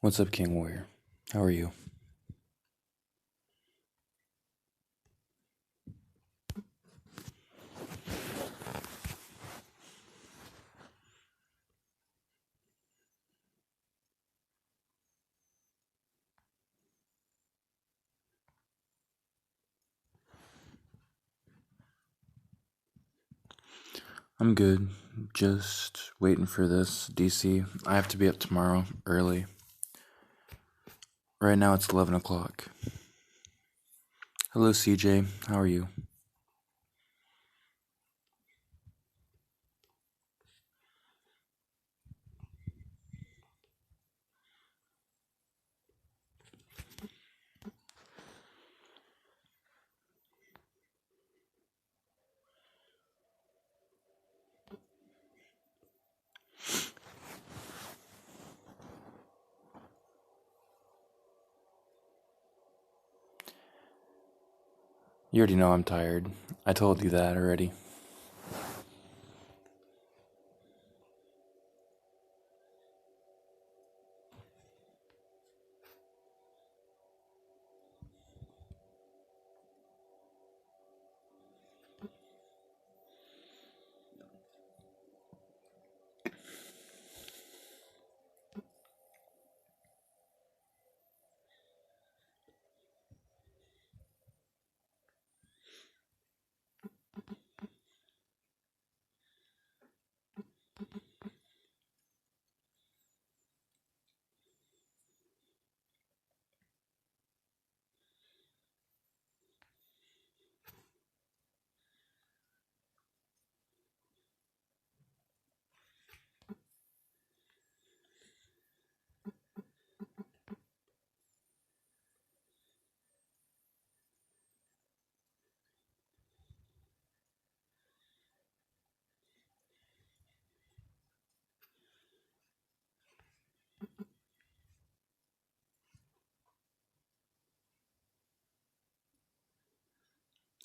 What's up, King Warrior? How are you? I'm good. Just waiting for this DC. I have to be up tomorrow early. Right now it's 11 o'clock. Hello, CJ. How are you? You already know I'm tired. I told you that already.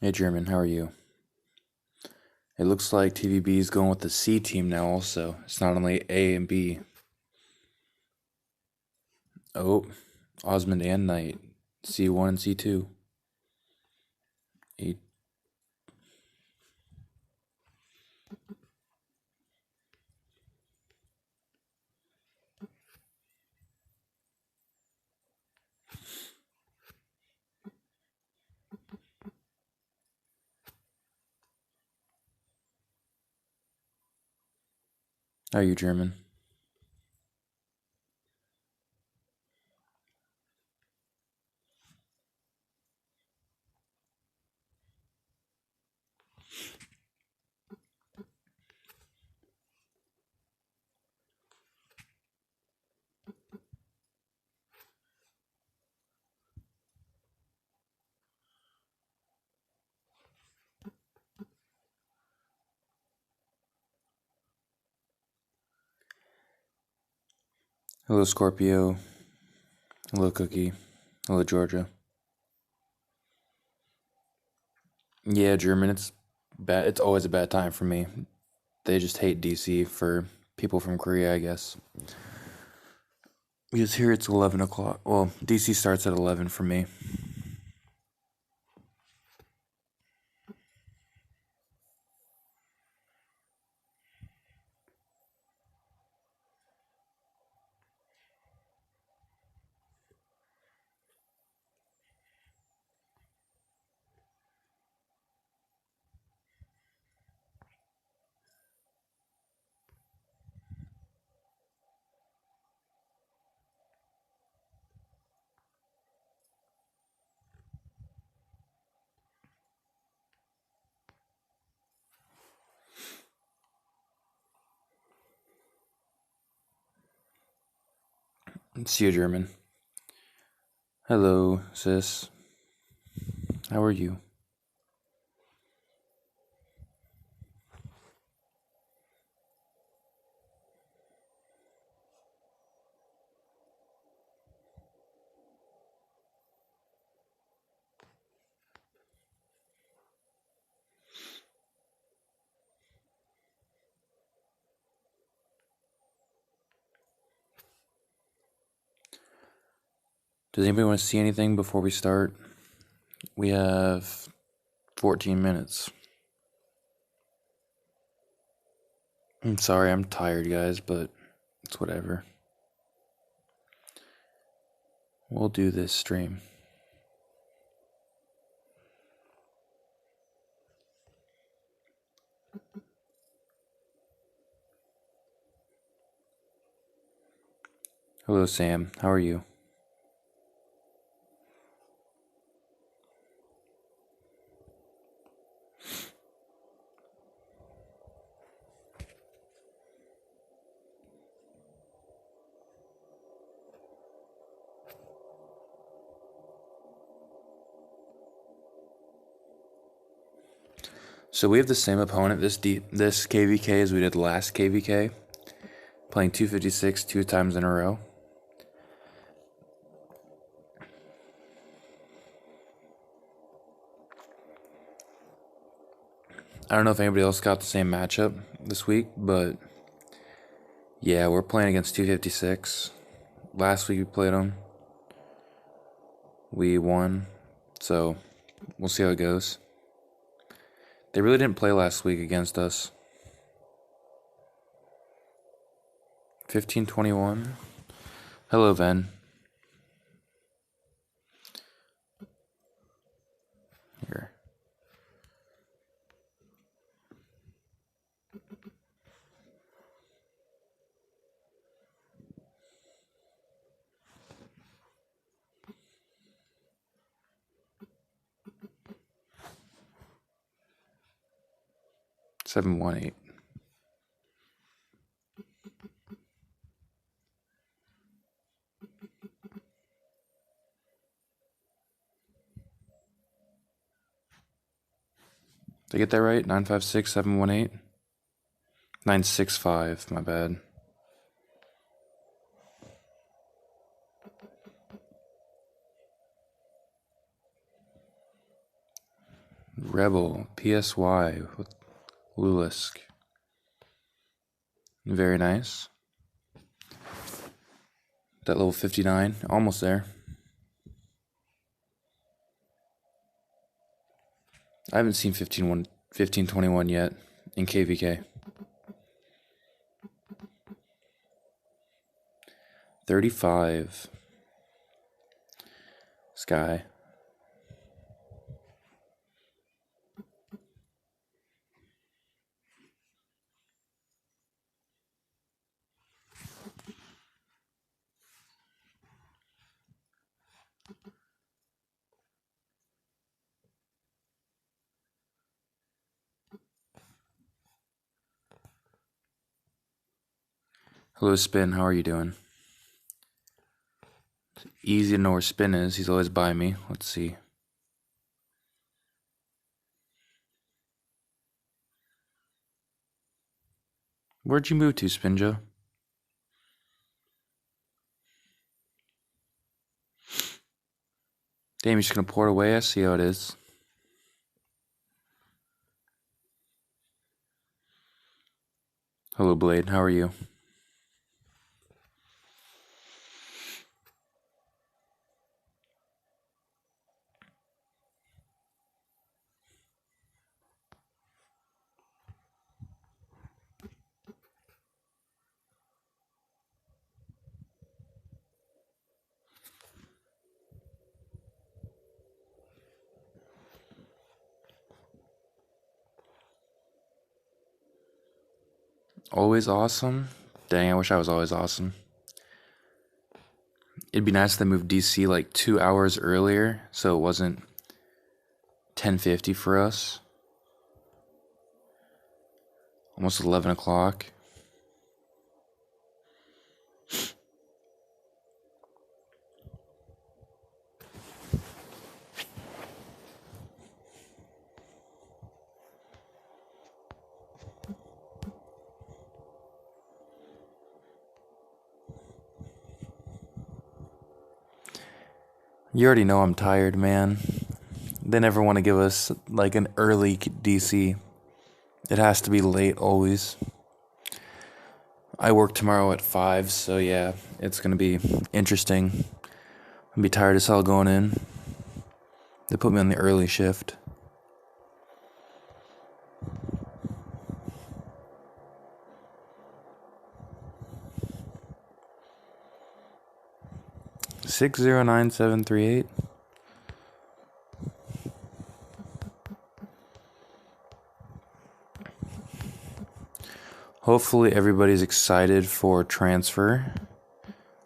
Hey, German. How are you? It looks like TVB is going with the C team now also. It's not only A and B. Oh, Osmond and Knight. C1 and C2. Eight. How are you, German? Hello, Scorpio. Hello, Cookie. Hello, Georgia. Yeah, German, it's bad. It's always a bad time for me. They just hate DC for people from Korea, I guess. Because here it's 11 o'clock. Well, DC starts at 11 for me. See you, German. Hello, sis. How are you? Does anybody want to see anything before we start? We have 14 minutes. I'm sorry, I'm tired, guys, but it's whatever. We'll do this stream. Hello, Sam. How are you? So we have the same opponent this KVK as we did last KVK, playing 256 two times in a row. I don't know if anybody else got the same matchup this week, but yeah, we're playing against 256. Last week we played them. We won, so we'll see how it goes. They really didn't play last week against us. 1521. Hello, Ven. Here. $718. Did I get that right? 956-718? 965, my bad. Rebel, PSY with Lulisk. Very nice. That level 59, almost there. I haven't seen 1521 yet in KVK. 35. Sky. Hello, Spin. How are you doing? Easy to know where Spin is. He's always by me. Let's see. Where'd you move to, Spin Joe? Damn, you're just gonna pour it away? I see how it is. Hello, Blade. How are you? Always awesome? Dang, I wish I was always awesome. It'd be nice if they moved DC like 2 hours earlier, so it wasn't 10:50 for us. Almost 11 o'clock. You already know I'm tired, man. They never want to give us like an early DC. It has to be late always. I work tomorrow at 5, so yeah, it's going to be interesting I'd be tired as hell going in. They put me on the early shift. $609,738. Hopefully everybody's excited for transfer.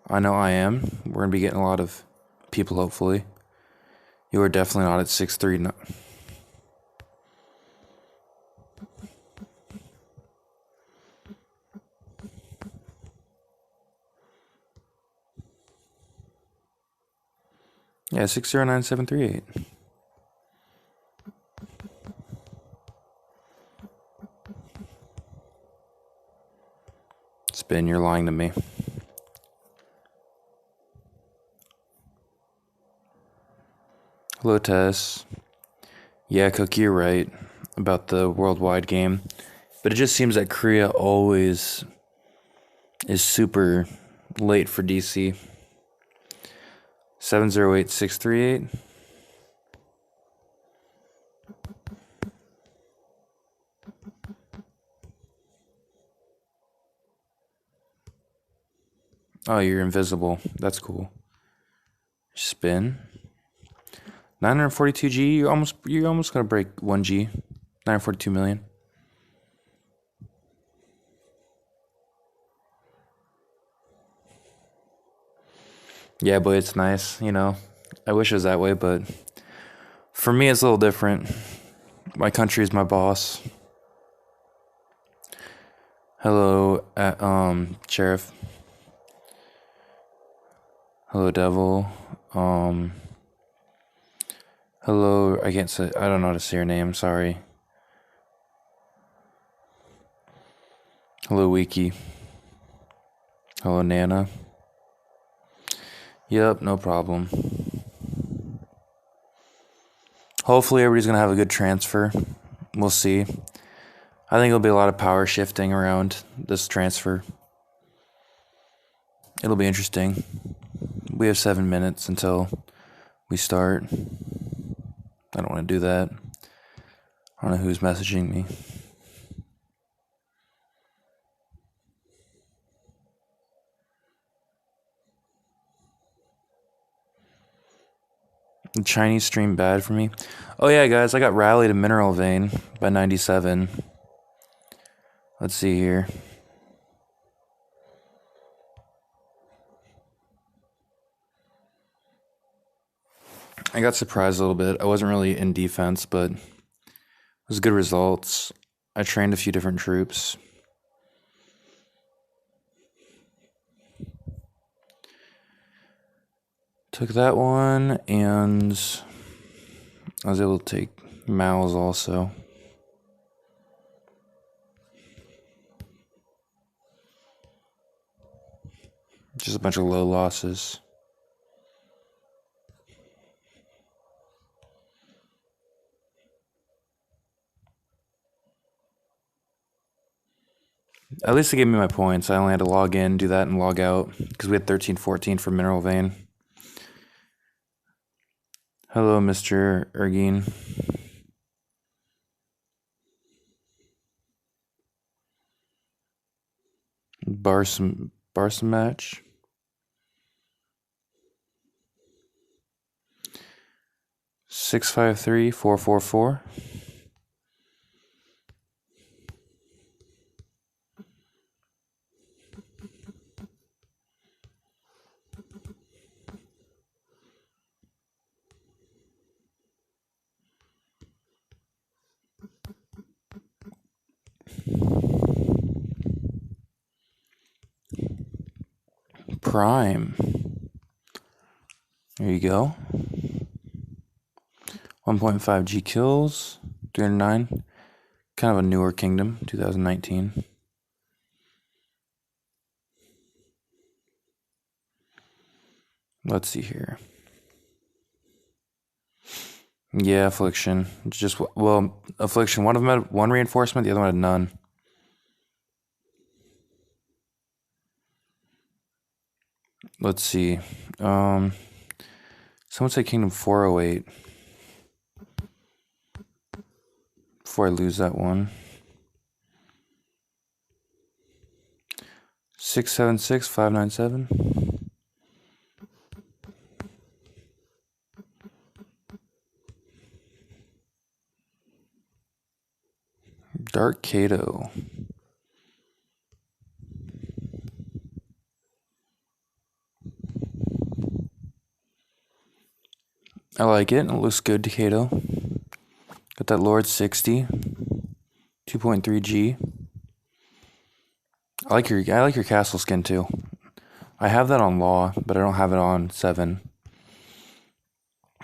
I know I am. We're going to be getting a lot of people, hopefully. You are definitely not at 639. Yeah, 609,738. Spin, you're lying to me. Hello, Tess. Yeah, Cookie, you're right about the worldwide game. But it just seems that Korea always is super late for DC. 708,638. Oh, you're invisible. That's cool. Spin. 942G. You're almost gonna break 1G. 942 million. Yeah, but it's nice, you know. I wish it was that way, but for me it's a little different. My country is my boss. Hello, Sheriff. Hello, Devil. Hello, I can't say, I don't know how to say your name, sorry. Hello, Wiki. Hello, Nana. Yep, no problem. Hopefully everybody's going to have a good transfer. We'll see. I think it'll be a lot of power shifting around this transfer. It'll be interesting. We have 7 minutes until we start. I don't want to do that. I don't know who's messaging me. The Chinese stream bad for me. Oh yeah, guys, I got rallied a mineral vein by 97. Let's see here. I got surprised a little bit. I wasn't really in defense, but it was good results. I trained a few different troops. Took that one, and I was able to take Mao's also. Just a bunch of low losses. At least it gave me my points. I only had to log in, do that, and log out, because we had 13-14 for mineral vein. Hello, Mr. Ergine. Barsom match. Six 5-3-4-4-4. Prime. There you go. 1.5 G kills. 309. Kind of a newer kingdom. 2019. Let's see here. Yeah, Affliction. Just, well, Affliction. One of them had one reinforcement, the other one had none. Let's see. Someone say Kingdom 408 before I lose that one. 676-597. Dark Kato. I like it. It looks good to Kato. Got that Lord 60. 2.3G. I like your castle skin too. I have that on Law, but I don't have it on 7.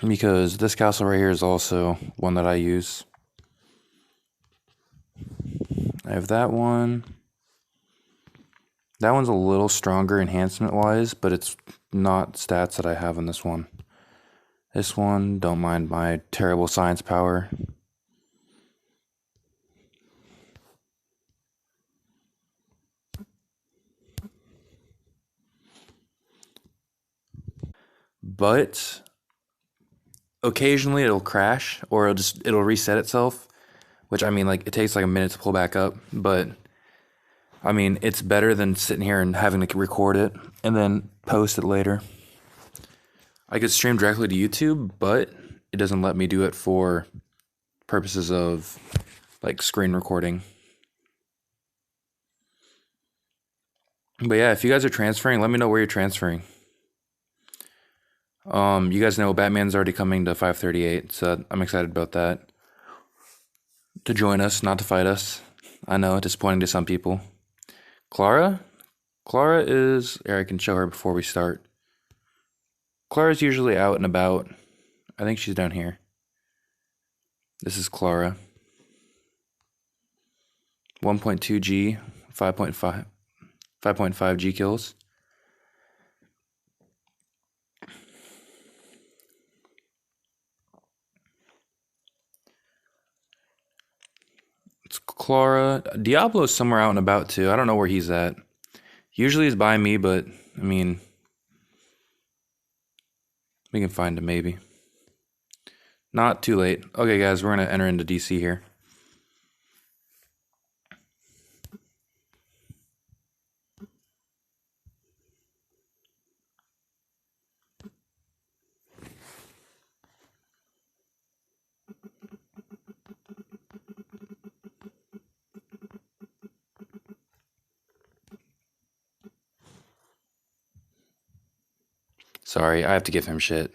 Because this castle right here is also one that I use. I have that one. That one's a little stronger enhancement-wise, but it's not stats that I have on this one. This one, don't mind my terrible science power. But occasionally it'll crash or it'll reset itself, which I mean, like, it takes like a minute to pull back up, but I mean, it's better than sitting here and having to record it and then post it later. I could stream directly to YouTube, but it doesn't let me do it for purposes of like screen recording. But yeah, if you guys are transferring, let me know where you're transferring. You guys know Batman's already coming to 538, so I'm excited about that. To join us, not to fight us. I know, disappointing to some people. Clara is... Here, I can show her before we start. Clara's usually out and about. I think she's down here. This is Clara. 1.2G, 5.5 G kills. It's Clara. Diablo's somewhere out and about too. I don't know where he's at. Usually he's by me, but I mean, we can find him maybe. Not too late. Okay, guys, we're gonna enter into DC here. Sorry, I have to give him shit.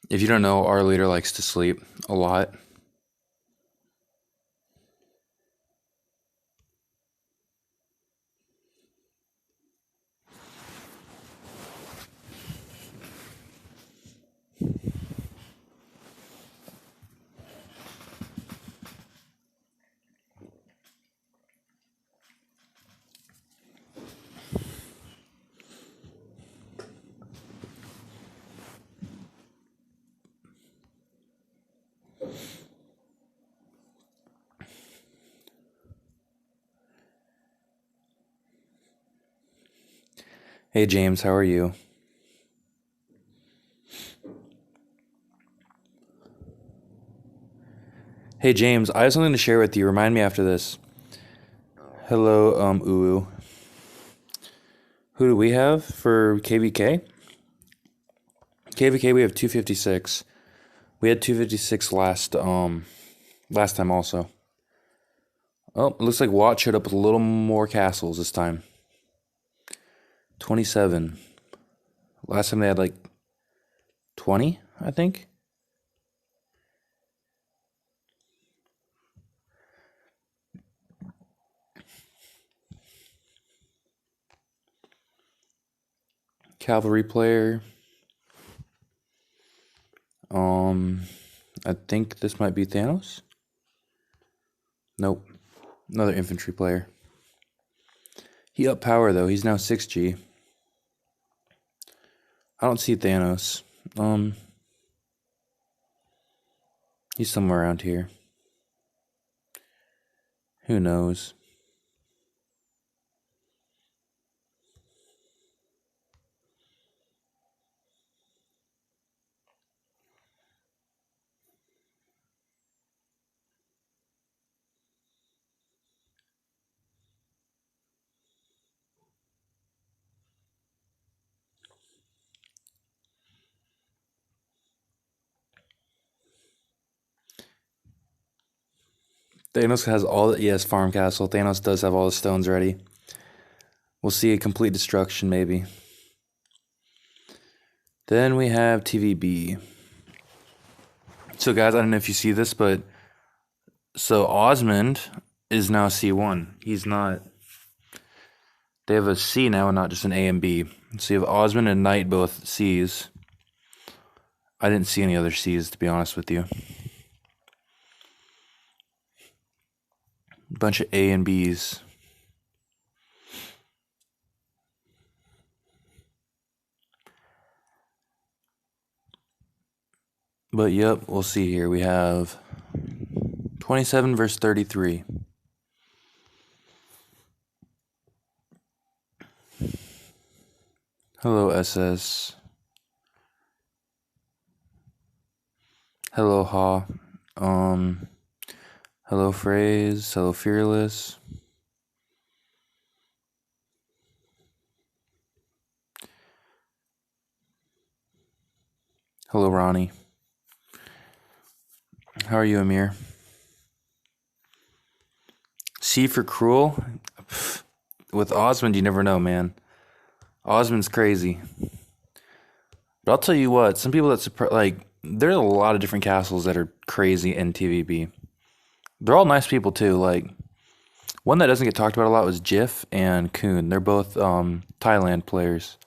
If you don't know, our leader likes to sleep a lot. Hey James, how are you? Hey James, I have something to share with you. Remind me after this. Hello, Uwu. Who do we have for KVK? KVK we have 256. We had 256 last time also. Oh, it looks like WAT showed up with a little more castles this time. 27. Last time they had like 20, I think. Cavalry player. I think this might be Thanos. Nope. Another infantry player. He upped power though. He's now 6G. I don't see Thanos. He's somewhere around here. Who knows? Thanos has all the, yes, Farm Castle. Thanos does have all the stones ready. We'll see a complete destruction, maybe. Then we have TVB. So, guys, I don't know if you see this, but so Osmond is now C1. He's not. They have a C now and not just an A and B. So you have Osmond and Knight both C's. I didn't see any other C's, to be honest with you. Bunch of A and B's. But yep, we'll see here. We have 27 versus 33. Hello, SS. Hello, Ha. Hello, Phrase. Hello, Fearless. Hello, Ronnie. How are you, Amir? C for Cruel? With Osmond, you never know, man. Osmond's crazy. But I'll tell you what, some people that there are a lot of different castles that are crazy in TVB. They're all nice people too. Like, one that doesn't get talked about a lot was Jif and Kuhn. They're both Thailand players,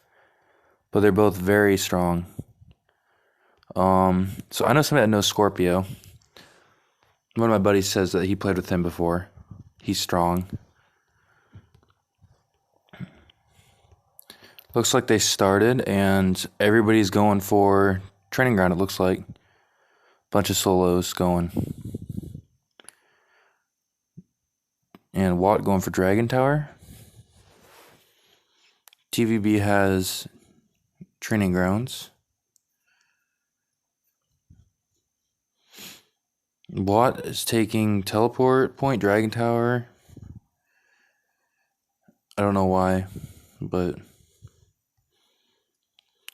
but they're both very strong. So I know somebody that knows Scorpio. One of my buddies says that he played with him before. He's strong. Looks like they started, and everybody's going for training ground, it looks like. Bunch of solos going. And WAT going for Dragon Tower. TVB has training grounds. WAT is taking Teleport Point, Dragon Tower. I don't know why, but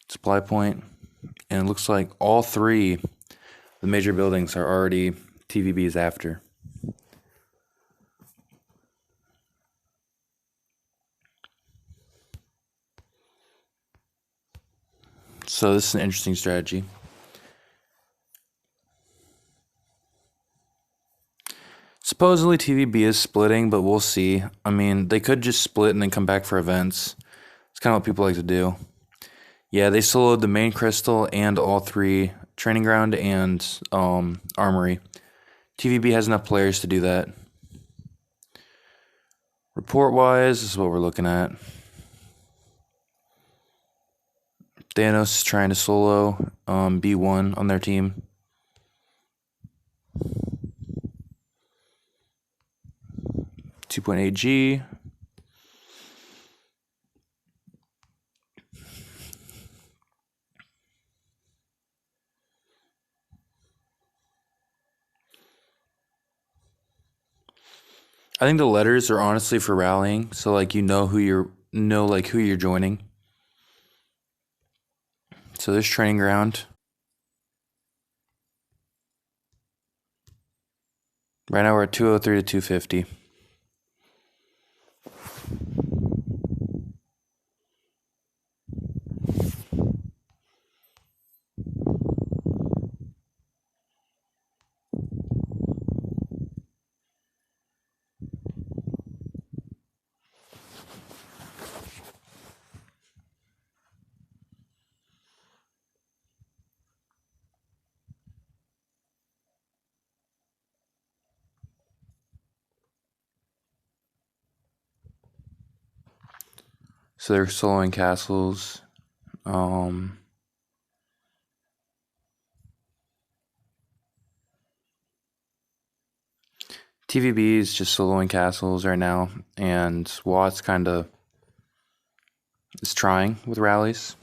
Supply Point. And it looks like all three the major buildings are already TVB's after. So this is an interesting strategy. Supposedly TVB is splitting, but we'll see. I mean, they could just split and then come back for events. It's kind of what people like to do. Yeah, they soloed the main crystal and all three training ground and armory. TVB has enough players to do that. Report-wise, this is what we're looking at. Thanos is trying to solo B1 on their team. .8G. I think the letters are honestly for rallying, so like you know who you're joining. So there's training ground. Right now we're at 203 to 250. So they're soloing castles. TVB is just soloing castles right now, and WAT's kind of is trying with rallies.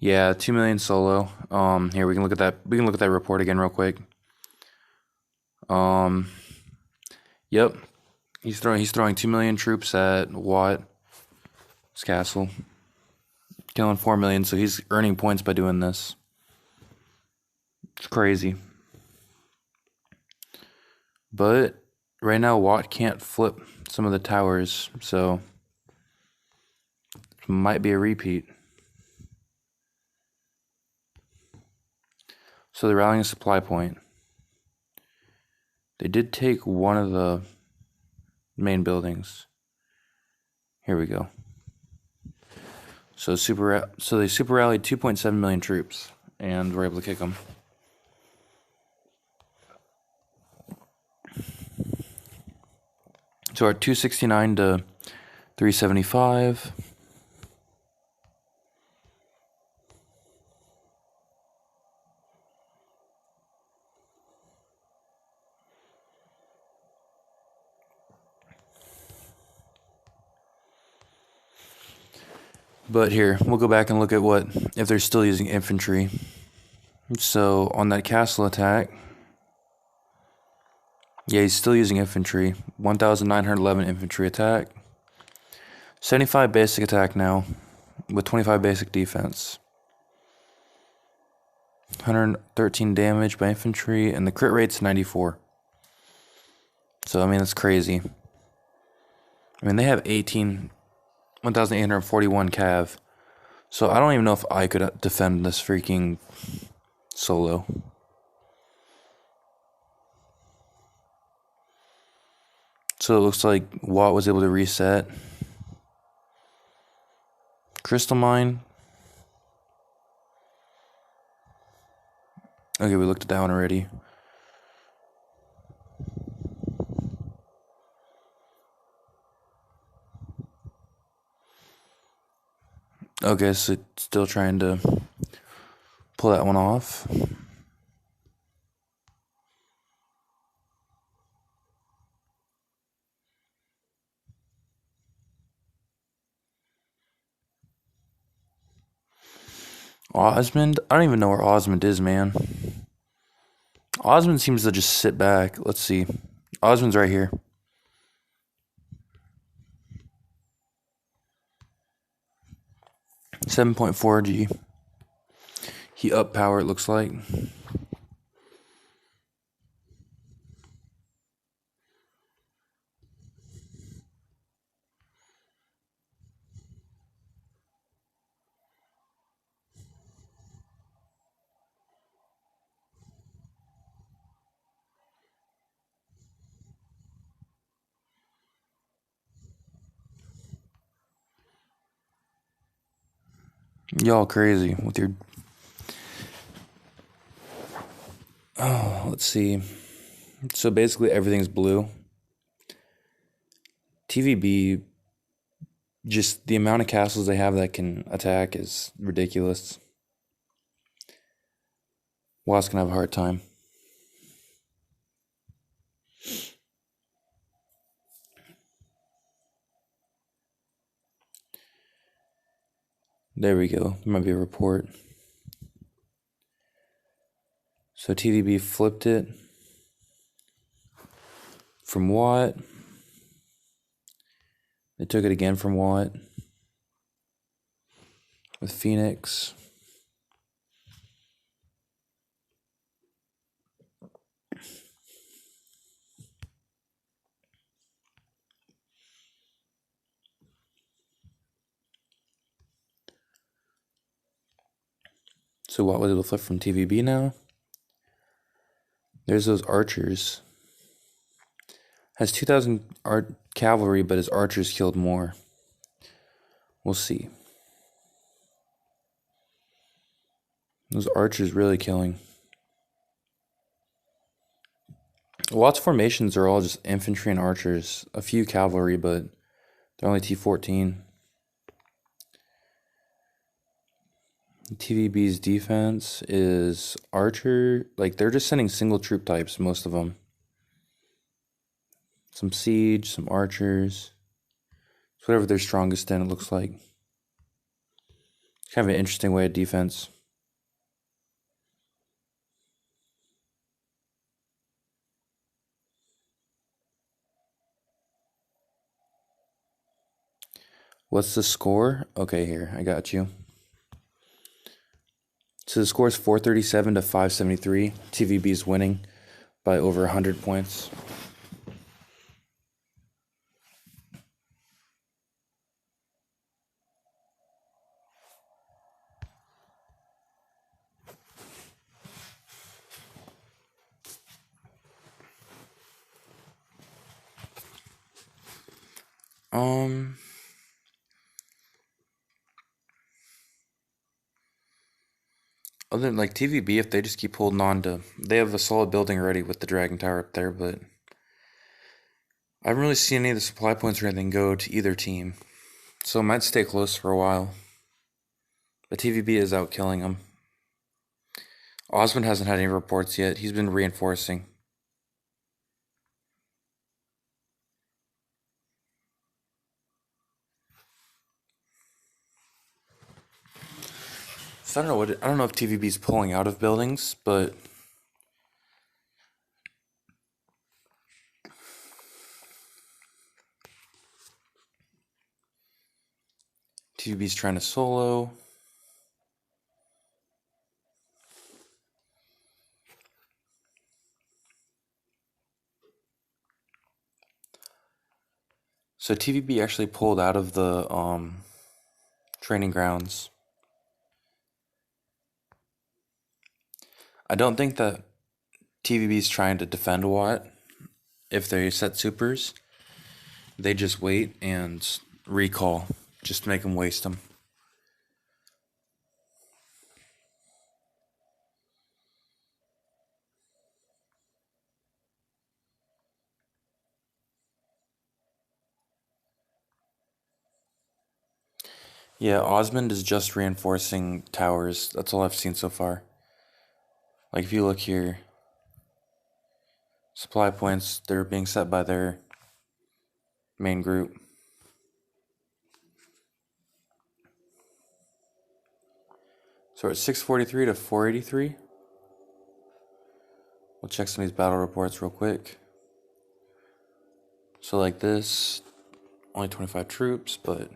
Yeah, 2 million solo. Here we can look at that. We can look at that report again real quick. Yep. He's throwing 2 million troops at WAT's castle, killing 4 million. So he's earning points by doing this. It's crazy. But right now, WAT can't flip some of the towers, so it might be a repeat. So they're rallying a supply point. They did take one of the main buildings. Here we go. So they super rallied 2.7 million troops, and were able to kick them. So our 269 to 375. But here, we'll go back and look at if they're still using infantry. So on that castle attack, yeah, he's still using infantry. 1,911 infantry attack. 75 basic attack now, with 25 basic defense. 113 damage by infantry, and the crit rate's 94. So, I mean, that's crazy. I mean, they have 1,841 cav. So I don't even know if I could defend this freaking solo. So it looks like WAT was able to reset. Crystal Mine. Okay, we looked at that one already. Okay, so it's still trying to pull that one off. Osmond? I don't even know where Osmond is, man. Osmond seems to just sit back. Let's see. Osmond's right here. $7.4G. He up power, it looks like. Y'all crazy with your... Oh, let's see. So basically everything's blue. TVB, just the amount of castles they have that can attack is ridiculous. WASP's gonna have a hard time. There we go. There might be a report. So TVB flipped it from WAT. They took it again from WAT with Phoenix. So WAT was able to flip from TVB now. There's those archers. Has 2,000 cavalry, but his archers killed more. We'll see. Those archers really killing. WAT's formations are all just infantry and archers. A few cavalry, but they're only T14. TVB's defense is archer. Like, they're just sending single troop types, most of them. Some siege, some archers. It's whatever they're strongest in, it looks like. It's kind of an interesting way of defense. What's the score? Okay, here, I got you. So the score is 437 to 573. TVB's winning by over 100 points. Um, Other than like TVB, if they just keep holding on to, they have a solid building already with the Dragon Tower up there, but I haven't really seen any of the supply points or anything go to either team, so it might stay close for a while. But TVB is out killing them. Osmond hasn't had any reports yet. He's been reinforcing. So I don't know if TVB's pulling out of buildings, but TVB's trying to solo. So TVB actually pulled out of the training grounds. I don't think that TVB's trying to defend WAT. If they set supers, they just wait and recall, just to make them waste them. Yeah, Osmond is just reinforcing towers. That's all I've seen so far. Like if you look here, supply points, they're being set by their main group. So we're at 643 to 483. We'll check some of these battle reports real quick. So like this, only 25 troops, but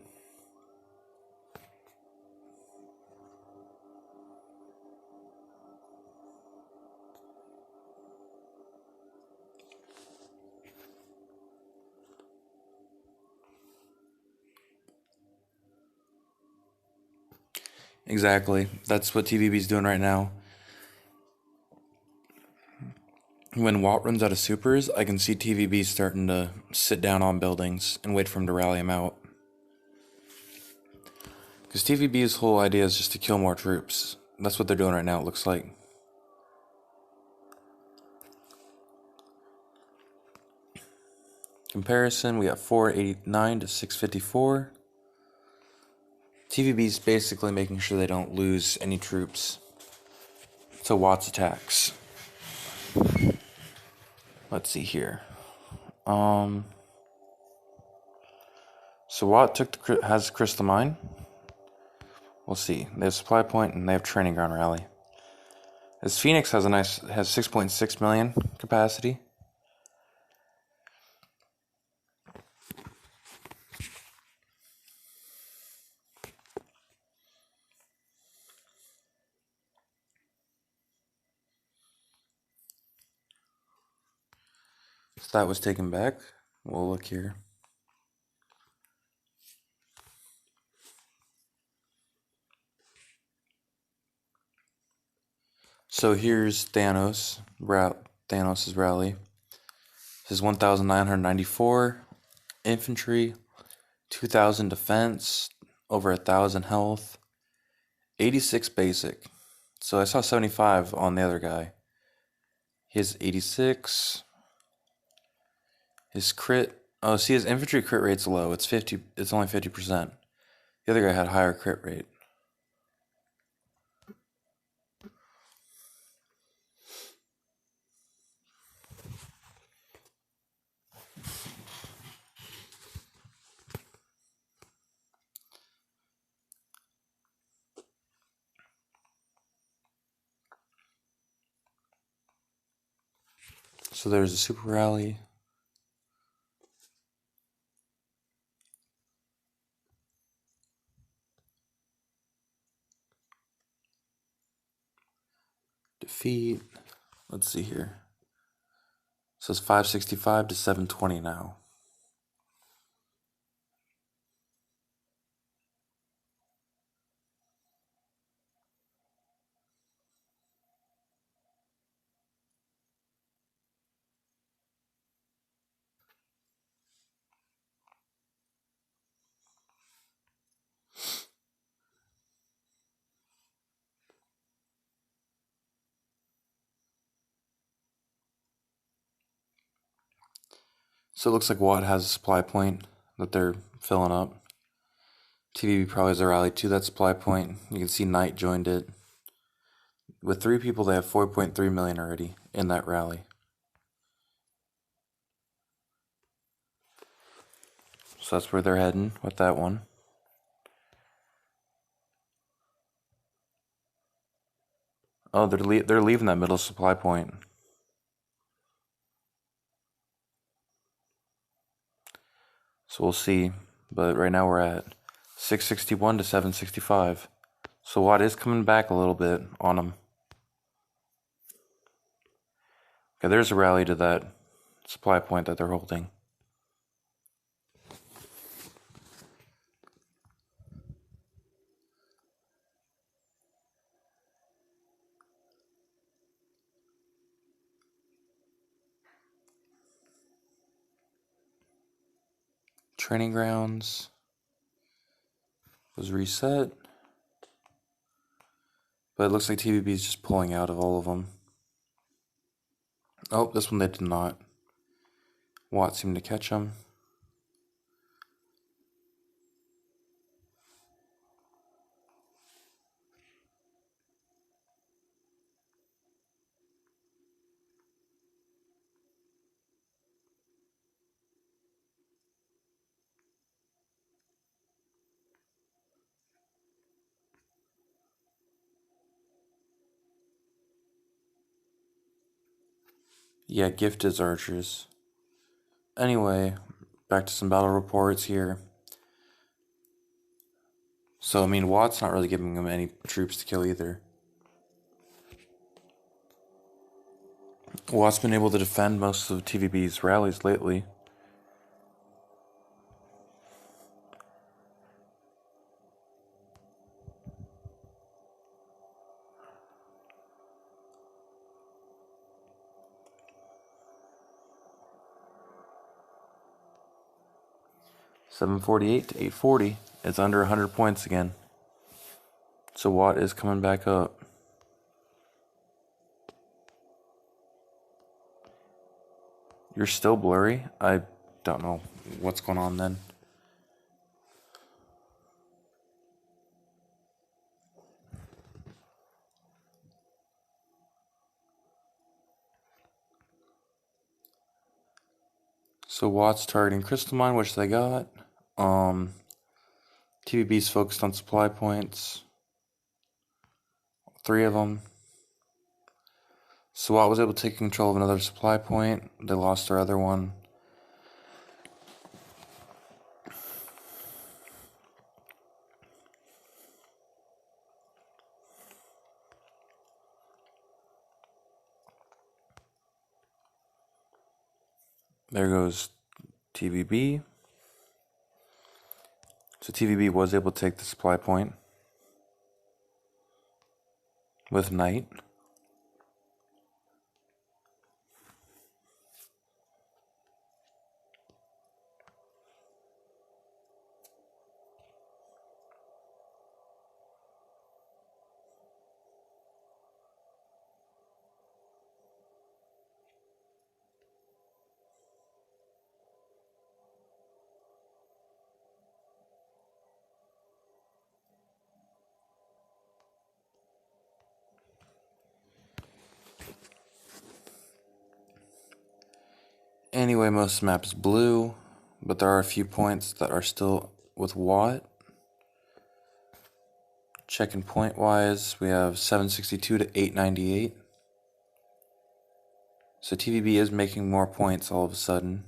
exactly. That's what TVB's doing right now. When WAT runs out of supers, I can see TVB starting to sit down on buildings and wait for him to rally them out. Because TVB's whole idea is just to kill more troops. That's what they're doing right now, it looks like. Comparison, we got 489 to 654. TVB's basically making sure they don't lose any troops to WAT's attacks. Let's see here. So WAT has Crystal Mine. We'll see. They have supply point and they have training ground rally. As Phoenix has 6.6 million capacity. So that was taken back. We'll look here. So here's Thanos. Thanos' rally. His 1,994 infantry, 2,000 defense, over 1,000 health, 86 basic. So I saw 75 on the other guy. He has 86. His crit. Oh, see, his infantry crit rate's low. It's 50. It's only 50%. The other guy had higher crit rate. So there's a super rally. feet. Let's see here. It says 565 to 720 now. So it looks like WAT has a supply point that they're filling up. TVB probably has a rally to that supply point. You can see Knight joined it. With 3 people, they have 4.3 million already in that rally. So that's where they're heading with that one. Oh, they're leaving that middle supply point. So we'll see. But right now we're at 661 to 765. So WAT is coming back a little bit on them. Okay, there's a rally to that supply point that they're holding. Training grounds was reset. But it looks like TVB is just pulling out of all of them. Oh, this one they did not. WAT seemed to catch them. Yeah, gifted archers. Anyway, back to some battle reports here. So, I mean, WAT's not really giving them any troops to kill either. WAT's been able to defend most of TVB's rallies lately. $748 to $840. It's under 100 points again. So WAT is coming back up. You're still blurry? I don't know what's going on then. So WAT's targeting Crystal Mine, which they got. TVB's focused on supply points. 3 of them. So WAT was able to take control of another supply point. They lost their other one. There goes TVB. So TVB was able to take the supply point with Knight. Anyway, most of the map is blue, but there are a few points that are still with WAT. Checking point wise, we have 762 to 898. So TVB is making more points all of a sudden.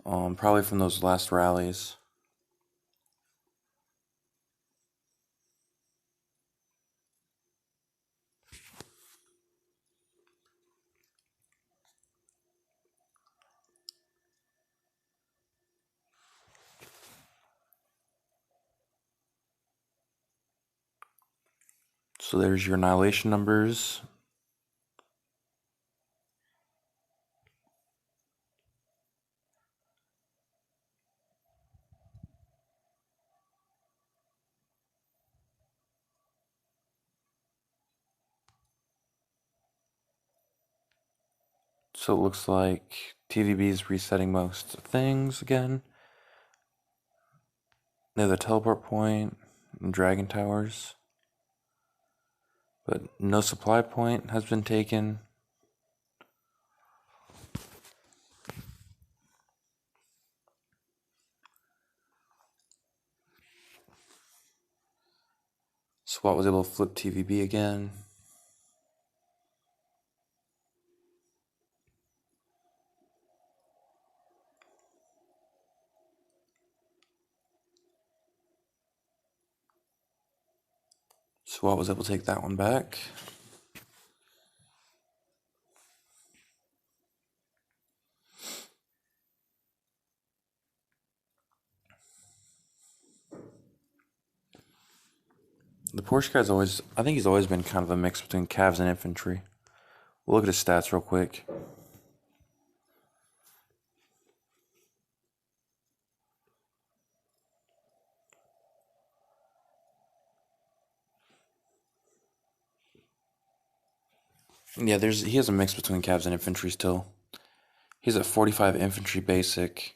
Probably from those last rallies. So there's your annihilation numbers. So it looks like TVB is resetting most things again. Near the teleport point and dragon towers. But no supply point has been taken. SWAT was able to flip TVB again. SWAT was able to take that one back. The Porsche guy's always, I think he's always been kind of a mix between Cavs and infantry. We'll look at his stats real quick. Yeah, he has a mix between Cavs and infantry still. He's at 45 infantry basic.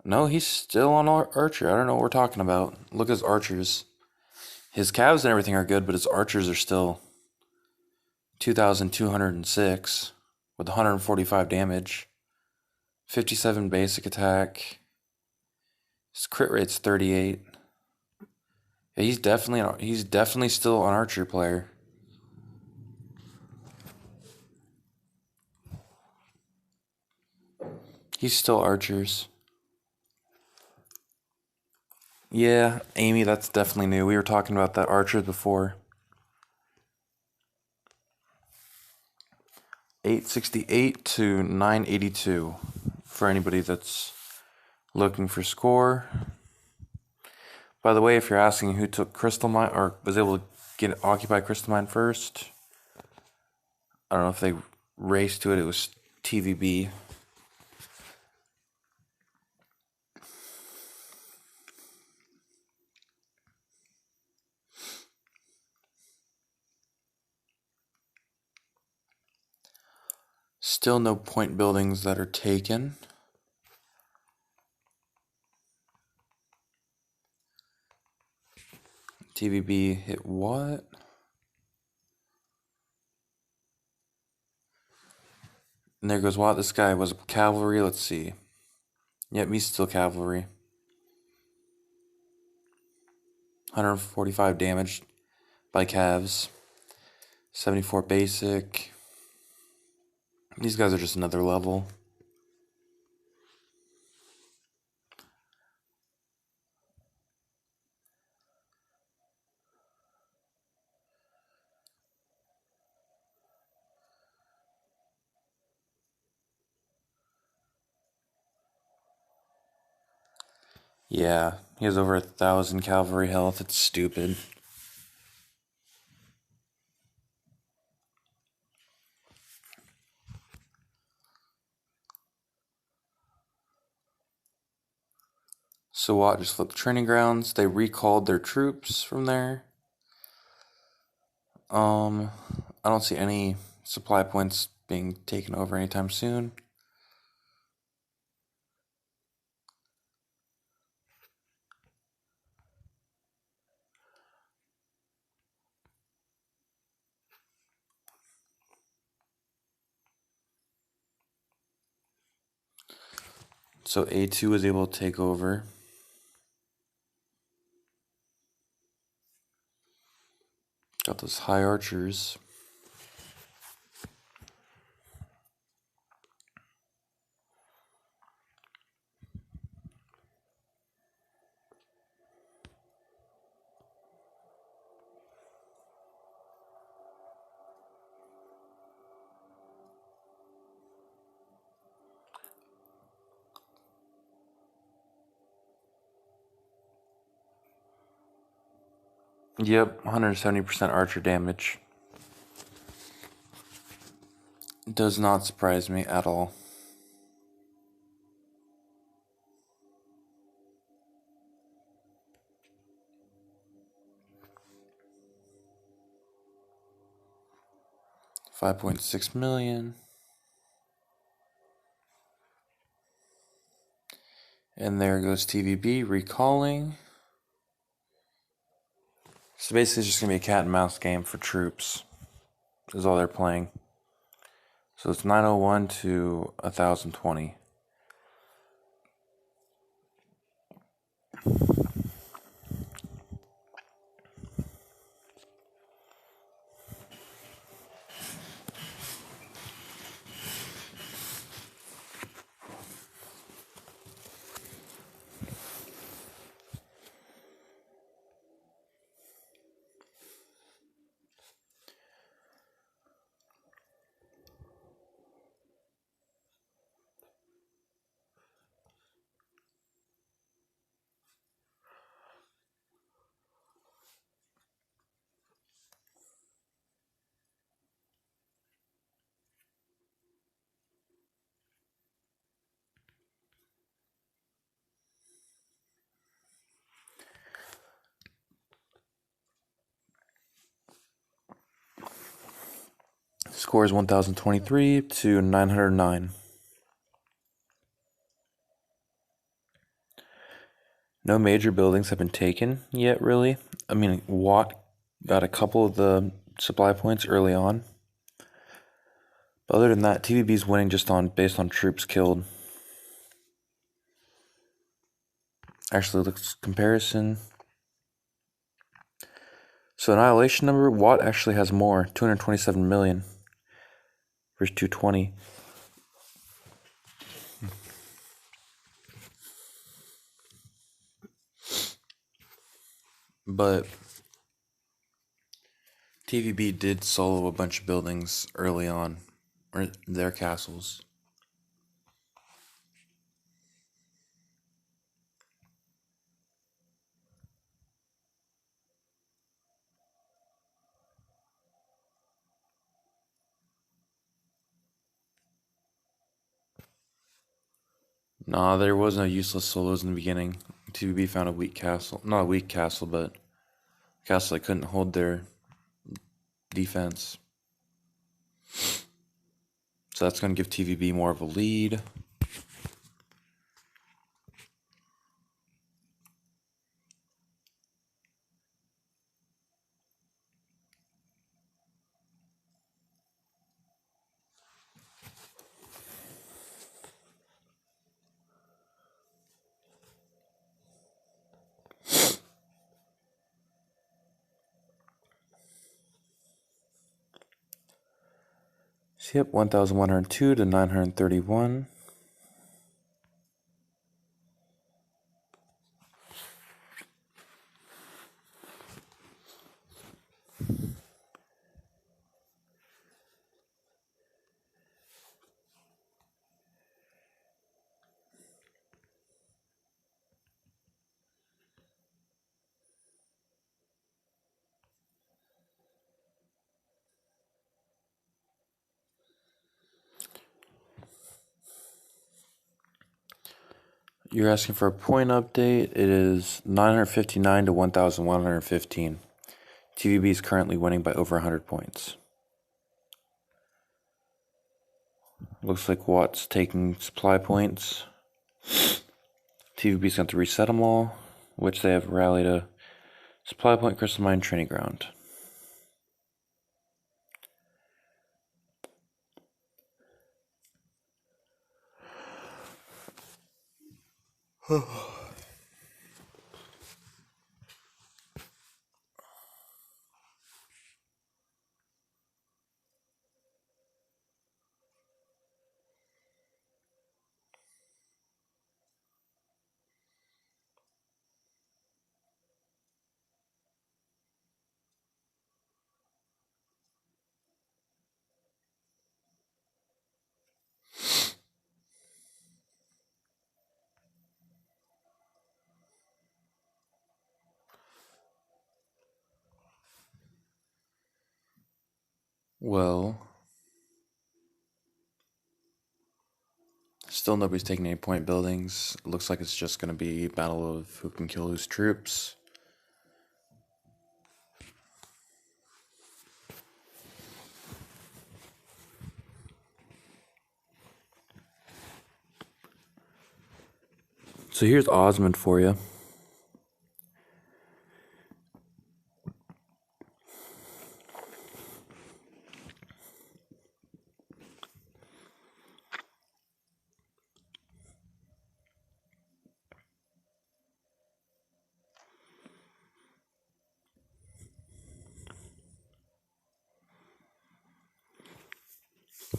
No, he's still on archer. I don't know what we're talking about. Look at his archers. His Cavs and everything are good, but his archers are still 2,206 with 145 damage. 57 basic attack. His crit rate's 38. Yeah, he's definitely still an archer player. He's still archers. Yeah, Amy, that's definitely new. We were talking about that archers before. 868 to 982 for anybody that's looking for score. By the way, if you're asking who took Crystal Mine or was able to occupy Crystal Mine first, I don't know if they raced to it. It was TVB. Still no point buildings that are taken. TVB hit what? And there goes what? This guy was cavalry. Let's see. Yep, he's still cavalry. 145 damage by Cavs. 74 basic. These guys are just another level. Yeah, he has over 1,000 cavalry health. It's stupid. So WAT just flipped the training grounds. They recalled their troops from there. I don't see any supply points being taken over anytime soon. So A2 was able to take over. Got those high archers. Yep, 170% archer damage. Does not surprise me at all. $5.6 million. And there goes TVB recalling. So basically it's just going to be a cat and mouse game for troops. Is all they're playing. So it's 901 to 1020. Score is 1023 to 909. No major buildings have been taken yet, really. I mean, WAT got a couple of the supply points early on. But other than that, TVB's winning just based on troops killed. Actually, looks comparison. So annihilation number, WAT actually has more, 227 million versus 220. But TVB did solo a bunch of buildings early on, or their castles. Nah, there was no useless solos in the beginning. TVB found a weak castle. Not a weak castle, but a castle that couldn't hold their defense. So that's going to give TVB more of a lead. So yep, 1,102 to 931. You're asking for a point update. It is 959 to 1,115. TVB is currently winning by over 100 points. Looks like Watt's taking supply points. TVB's going to reset them all, which they have rallied a supply point crystal mine training ground. Well, still nobody's taking any point buildings. It looks like it's just going to be battle of who can kill whose troops. So here's Osmond for you.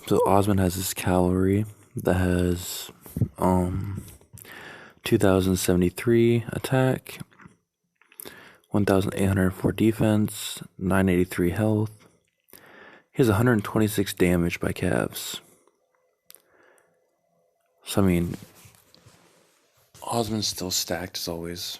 So Osmond has his cavalry that has 2073 attack, 1804 defense, 983 health. He has 126 damage by calves. So I mean, Osmond's still stacked as always.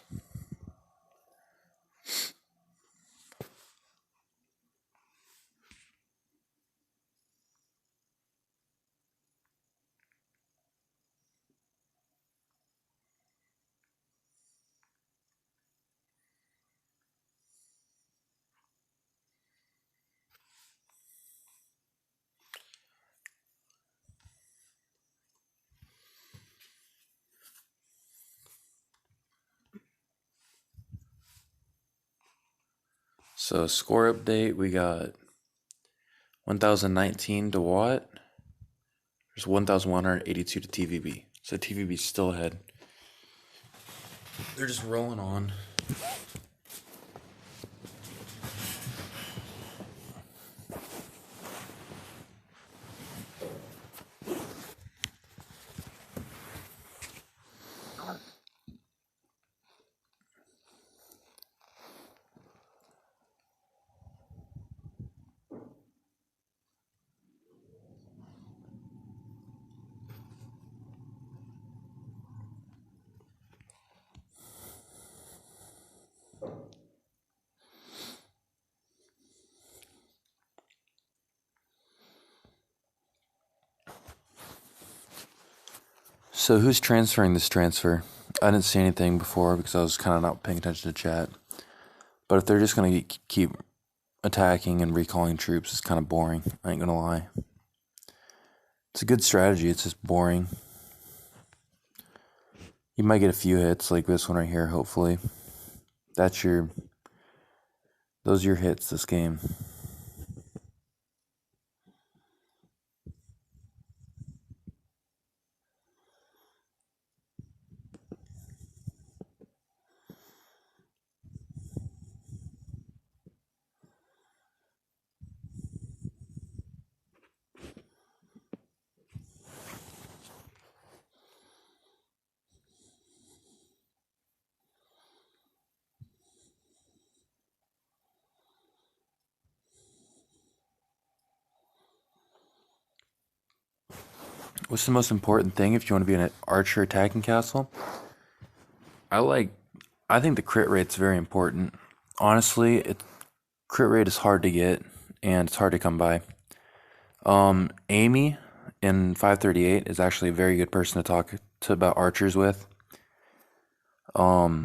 So score update, we got 1019 to WAT. There's 1182 to TVB. So TVB's still ahead. They're just rolling on. So who's transferring this transfer? I didn't see anything before because I was kind of not paying attention to chat. But if they're just going to keep attacking and recalling troops, it's kind of boring. I ain't going to lie. It's a good strategy. It's just boring. You might get a few hits like this one right here, hopefully. Those are your hits this game. What's the most important thing if you want to be an archer attacking castle? I think the crit rate's very important. Honestly, crit rate is hard to get and it's hard to come by. Amy in 538 is actually a very good person to talk to about archers with. I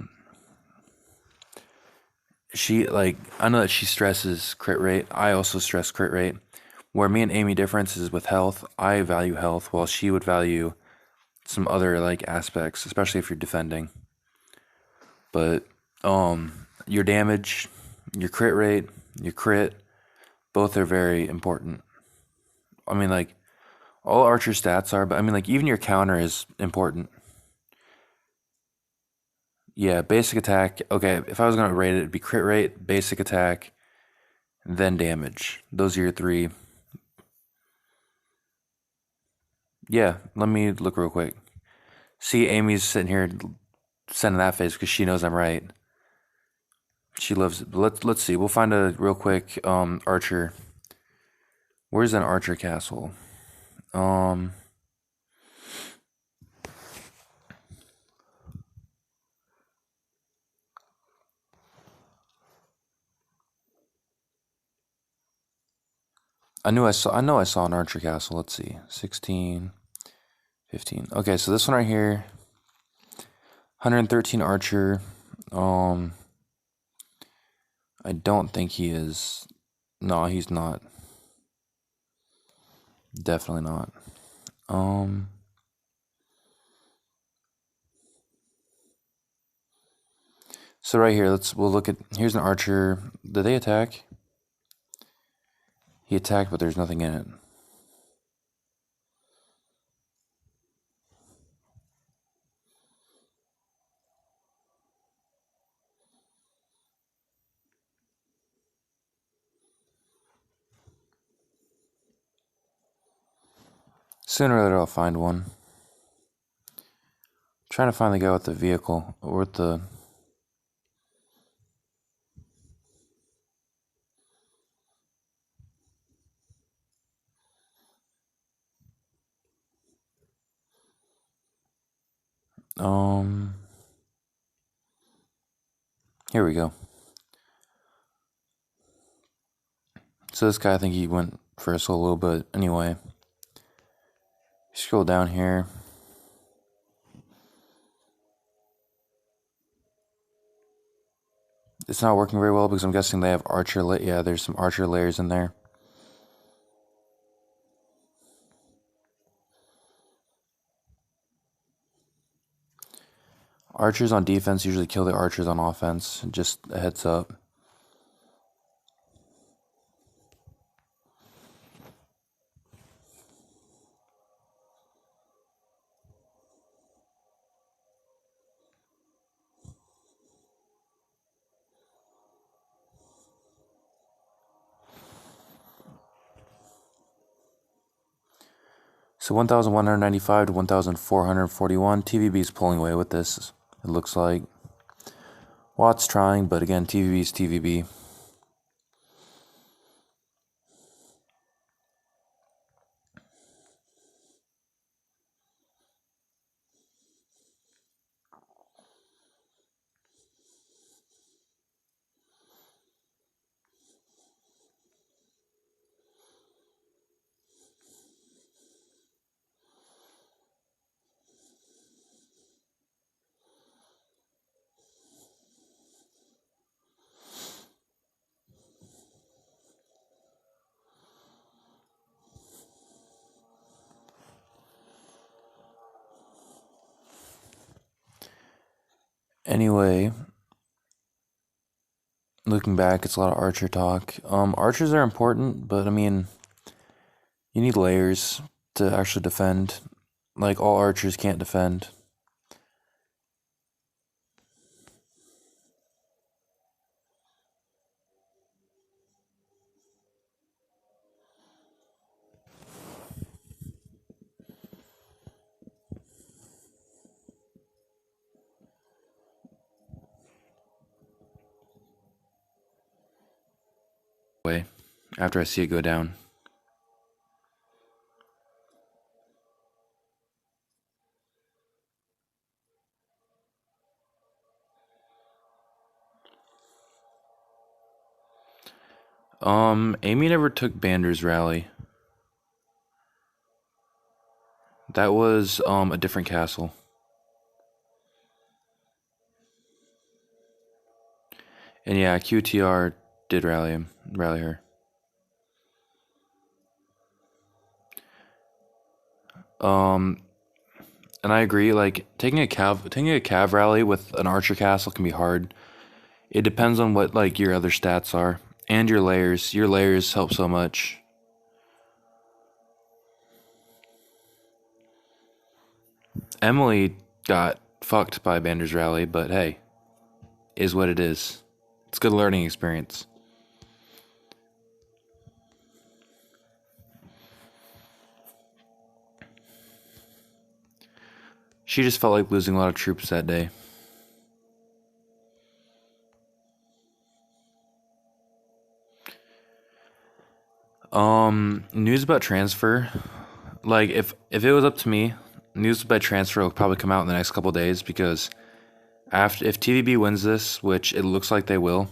know that she stresses crit rate. I also stress crit rate. Where me and Amy difference is with health. I value health while she would value some other aspects, especially if you're defending. But your damage, your crit rate, your crit, both are very important. I mean, all archer stats are, but I mean, even your counter is important. Yeah, basic attack. Okay, if I was gonna rate it, it'd be crit rate, basic attack, then damage. Those are your three. Yeah, let me look real quick. See, Amy's sitting here sending that face because she knows I'm right. She loves it. Let's see. We'll find a real quick archer. Where's an archer castle? I know I saw an archer castle. Let's see. 16, 15. Okay, so this one right here, 113 archer. Um, I don't think he is. No, he's not. Definitely not. Um, so right here, we'll look at. Here's an archer. Did they attack? He attacked, but there's nothing in it. Sooner or later, I'll find one. I'm trying to find the guy with the vehicle or with the. Here we go. So this guy, I think he went for a solo, but anyway. Scroll down here. It's not working very well because I'm guessing they have archer. Yeah, there's some archer layers in there. Archers on defense usually kill the archers on offense. Just a heads up. So 1,195 to 1,441. TVB's pulling away with this, it looks like. WAT's trying, but again, TVB's TVB. Anyway, looking back, it's a lot of archer talk. Archers are important, but I mean, you need layers to actually defend. Like, all archers can't defend. Way after I see it go down. Amy never took Bander's rally. That was a different castle. And yeah, QTR did rally her. And I agree. Like, taking a cav rally with an archer castle can be hard. It depends on what like your other stats are and your layers. Your layers help so much. Emily got fucked by Bander's rally, but hey, is what it is. It's a good learning experience. She just felt like losing a lot of troops that day. News about transfer. Like, if it was up to me, news about transfer will probably come out in the next couple days because if TVB wins this, which it looks like they will,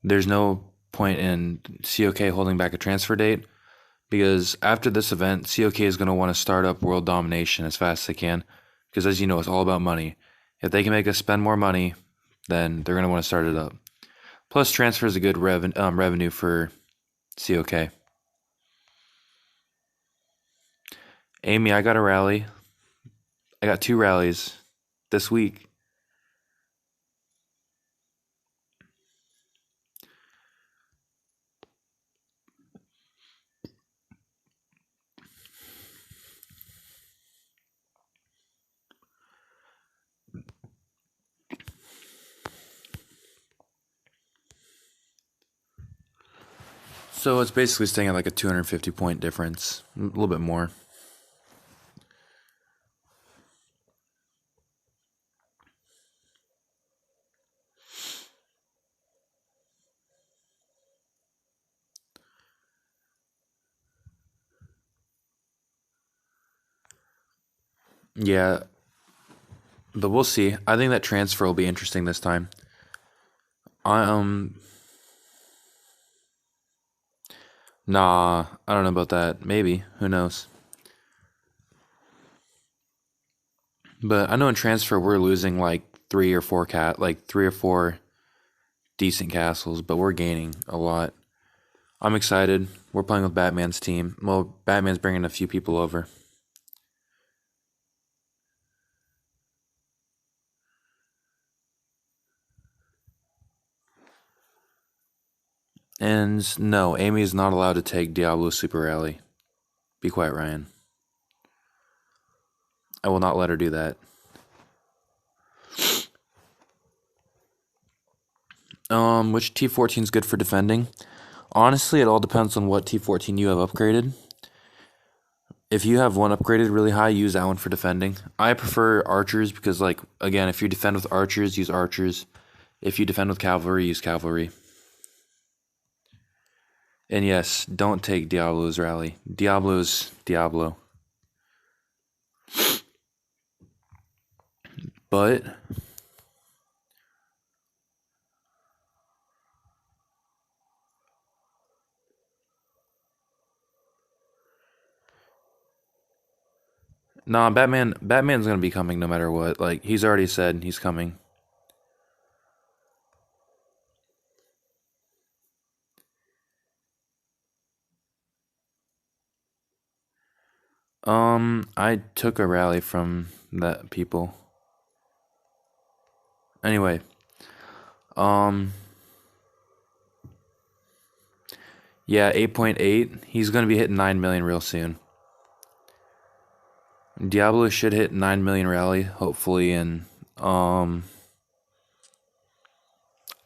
there's no point in COK holding back a transfer date, because after this event, COK is going to want to start up world domination as fast as they can, because as you know, it's all about money. If they can make us spend more money, then they're going to want to start it up. Plus, transfer is a good revenue for COK. Amy, I got a rally. I got 2 rallies this week. So it's basically staying at like a 250 point difference, a little bit more. Yeah, but we'll see. I think that transfer will be interesting this time. I Nah, I don't know about that. Maybe, who knows? But I know in transfer we're losing like 3 or 4 decent castles, but we're gaining a lot. I'm excited. We're playing with Batman's team. Well, Batman's bringing a few people over. And no, Amy is not allowed to take Diablo Super Rally. Be quiet, Ryan. I will not let her do that. Which T14 is good for defending? Honestly, it all depends on what T14 you have upgraded. If you have one upgraded really high, use that one for defending. I prefer archers because, like, again, if you defend with archers, use archers. If you defend with cavalry, use cavalry. And yes, don't take Diablo's rally. Diablo's Diablo. But nah, Batman's gonna be coming no matter what. Like, he's already said he's coming. I took a rally from that people. Anyway, yeah, 8.8. He's gonna be hitting 9 million real soon. Diablo should hit 9 million rally, hopefully in I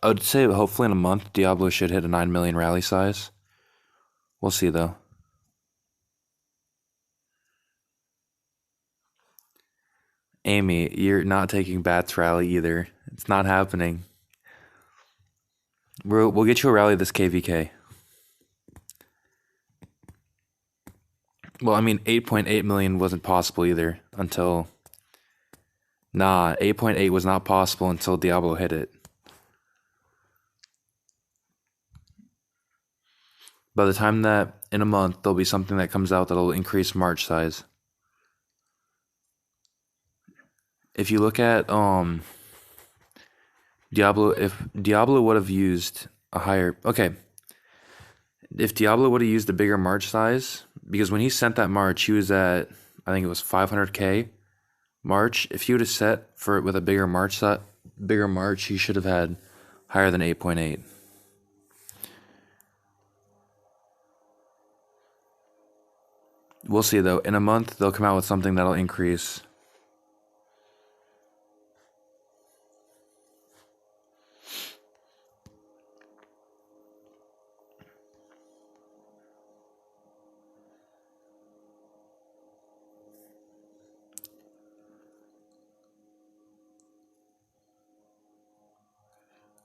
would say hopefully in a month Diablo should hit a 9 million rally size. We'll see though. Amy, you're not taking Bat's rally either. It's not happening. We'll get you a rally this KVK. Well, I mean, 8.8 million wasn't possible either until. Nah, 8.8 was not possible until Diablo hit it. By the time that in a month there'll be something that comes out that'll increase march size. If you look at Diablo, if Diablo would have used a higher, okay, if Diablo would have used a bigger march size, because when he sent that march, he was at, I think it was 500k march. If he would have set for it with a bigger march, he should have had higher than 8.8. We'll see though. In a month, they'll come out with something that'll increase.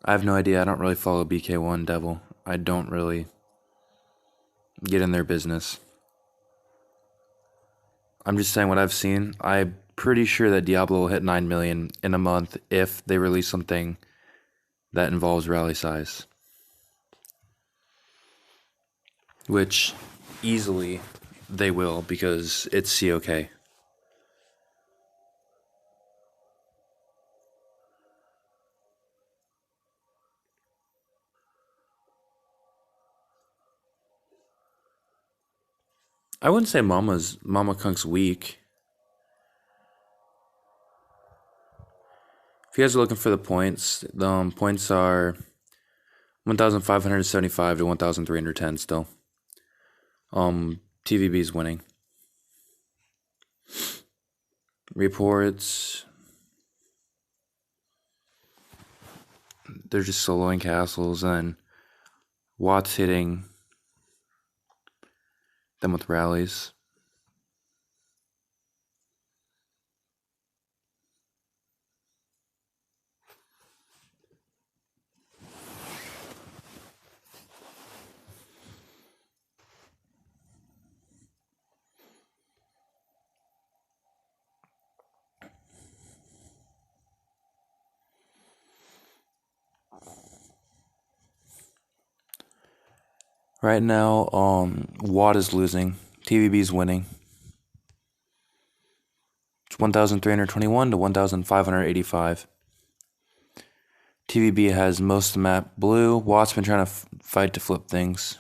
I have no idea. I don't really follow BK1 Devil. I don't really get in their business. I'm just saying what I've seen. I'm pretty sure that Diablo will hit 9 million in a month if they release something that involves rally size. which easily they will because it's COK. I wouldn't say Mama Kunk's weak. If you guys are looking for the points, the points are 1,575 to 1,310 still. TVB's winning. Reports. They're just soloing castles, and WAT's hitting them with rallies. Right now, WAT is losing. TVB's winning. It's 1,321 to 1,585. TVB has most of the map blue. WAT's been trying to fight to flip things.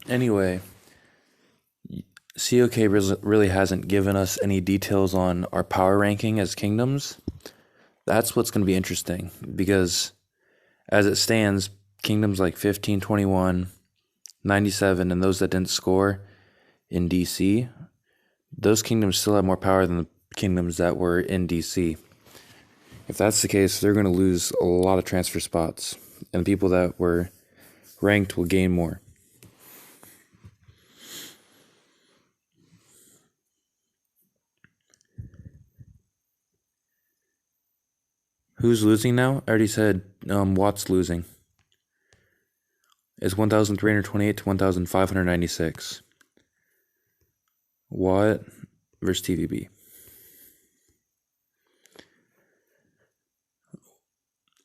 Anyway, COK really hasn't given us any details on our power ranking as kingdoms. That's what's going to be interesting, because as it stands, kingdoms like 15, 21, 97, and those that didn't score in DC, those kingdoms still have more power than the kingdoms that were in DC. If that's the case, they're going to lose a lot of transfer spots, and the people that were ranked will gain more. Who's losing now? I already said WAT's losing. It's 1,328 to 1,596. WAT versus TVB.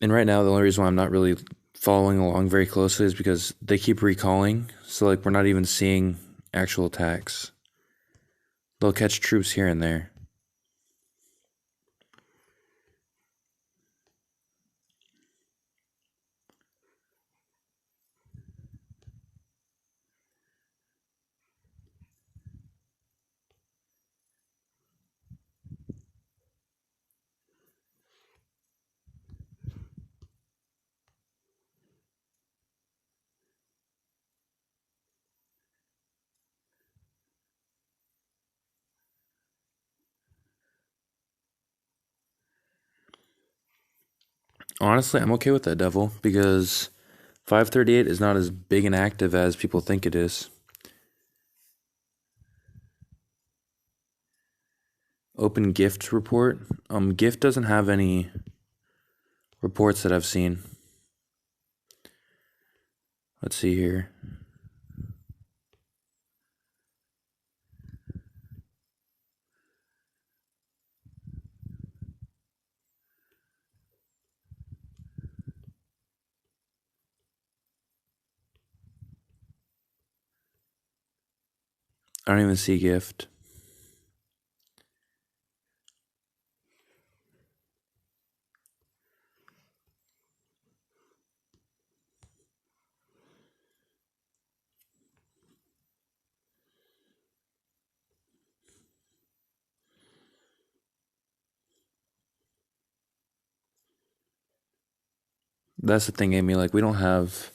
And right now, the only reason why I'm not really following along very closely is because they keep recalling. So, like, we're not even seeing actual attacks. They'll catch troops here and there. Honestly, I'm okay with that, Devil, because 538 is not as big and active as people think it is. Open gift report. Gift doesn't have any reports that I've seen. Let's see here. I don't even see gift. That's the thing, Amy. Like, we don't have.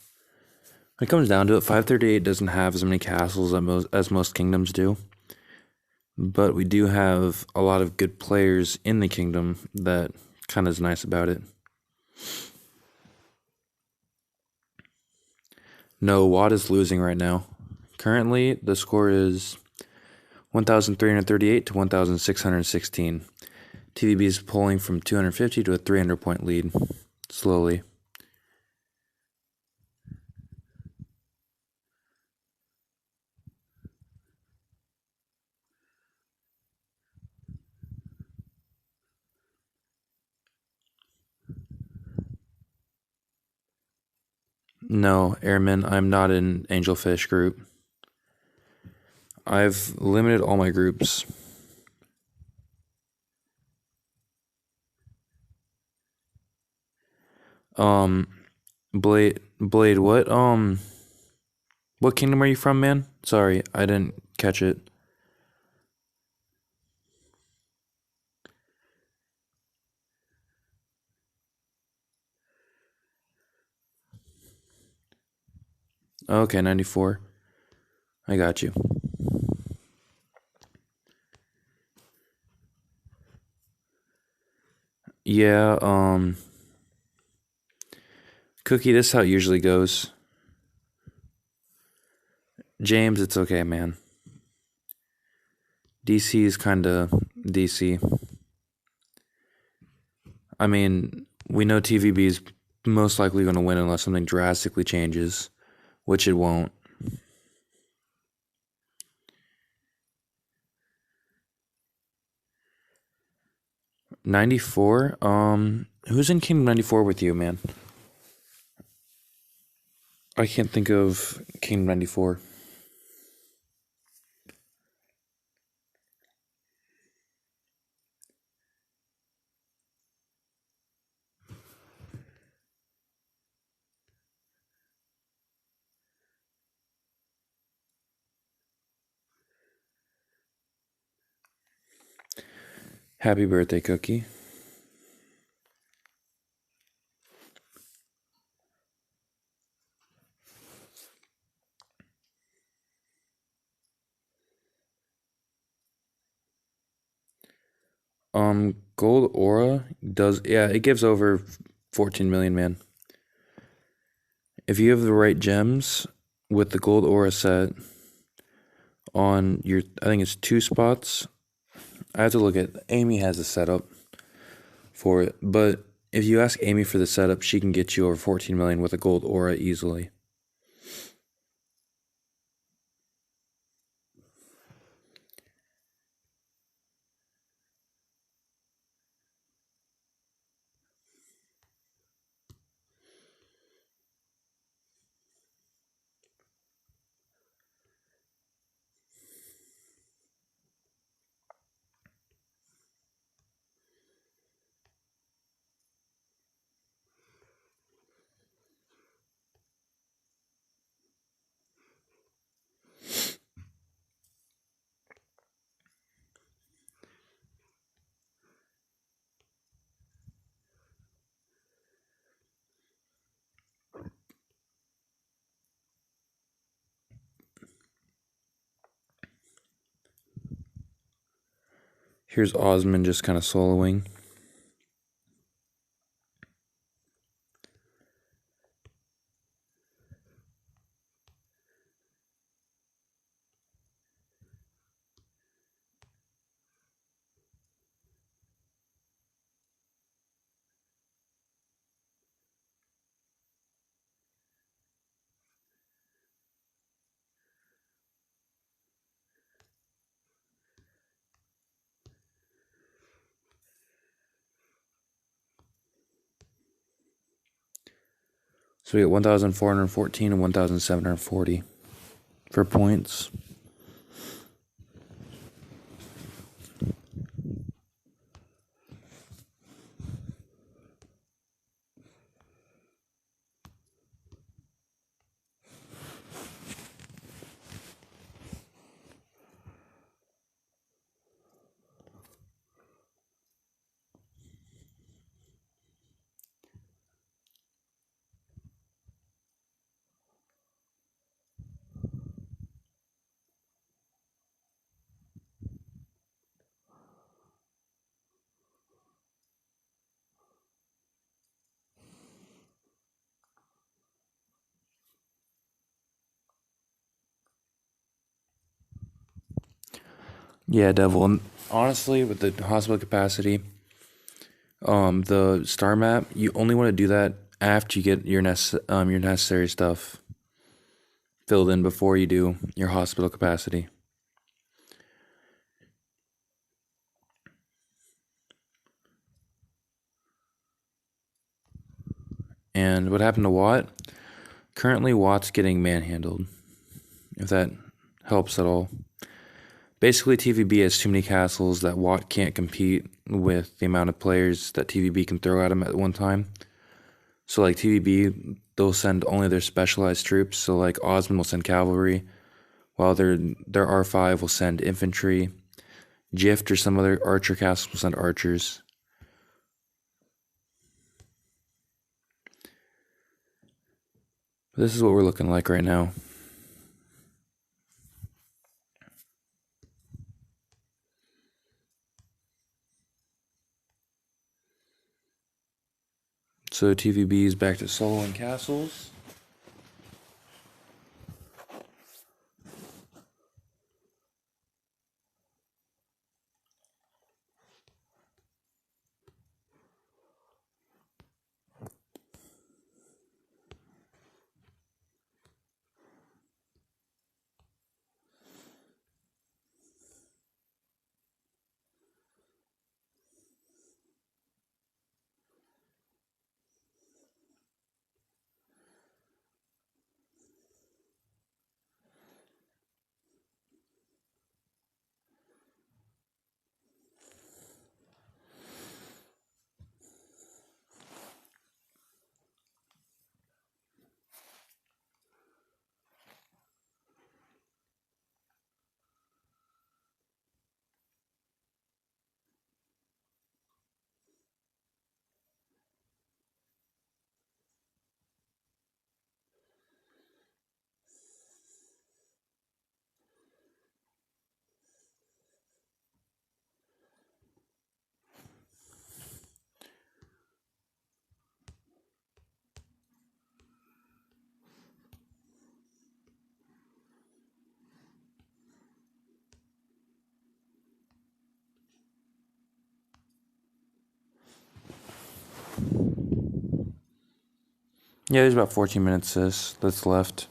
When it comes down to it, 538 doesn't have as many castles as most kingdoms do. But we do have a lot of good players in the kingdom that kind of is nice about it. No, WAT is losing right now. Currently, the score is 1,338 to 1,616. TVB is pulling from 250 to a 300-point lead, slowly. No, Airman, I'm not in Angelfish group. I've limited all my groups. Blade, what kingdom are you from, man? Sorry, I didn't catch it. Okay, 94. I got you. Yeah, Cookie, this is how it usually goes. James, it's okay, man. DC is kinda DC. I mean, we know TVB is most likely going to win unless something drastically changes, which it won't. '94. Who's in Kingdom '94 with you, man? I can't think of Kingdom '94. Happy birthday, Cookie. Gold Aura does, yeah, it gives over 14 million, man. If you have the right gems with the Gold Aura set on your, I think it's 2 spots. I have to look at, Amy has a setup for it, but if you ask Amy for the setup, she can get you over 14 million with a Gold Aura easily. Here's Osmond just kind of soloing. So we got 1,414 and 1,740 for points. Yeah, devil. And honestly, with the hospital capacity, the star map, you only want to do that after you get your necessary stuff filled in before you do your hospital capacity. And what happened to WAT? Currently, WAT's getting manhandled, if that helps at all. Basically, TVB has too many castles that WAT can't compete with the amount of players that TVB can throw at them at one time. So, like TVB, they'll send only their specialized troops. So, like Osman will send cavalry, while their R5 will send infantry. Gift or some other archer castles will send archers. This is what we're looking like right now. So TVB is back to soloing castles. Yeah, there's about 14 minutes that's left.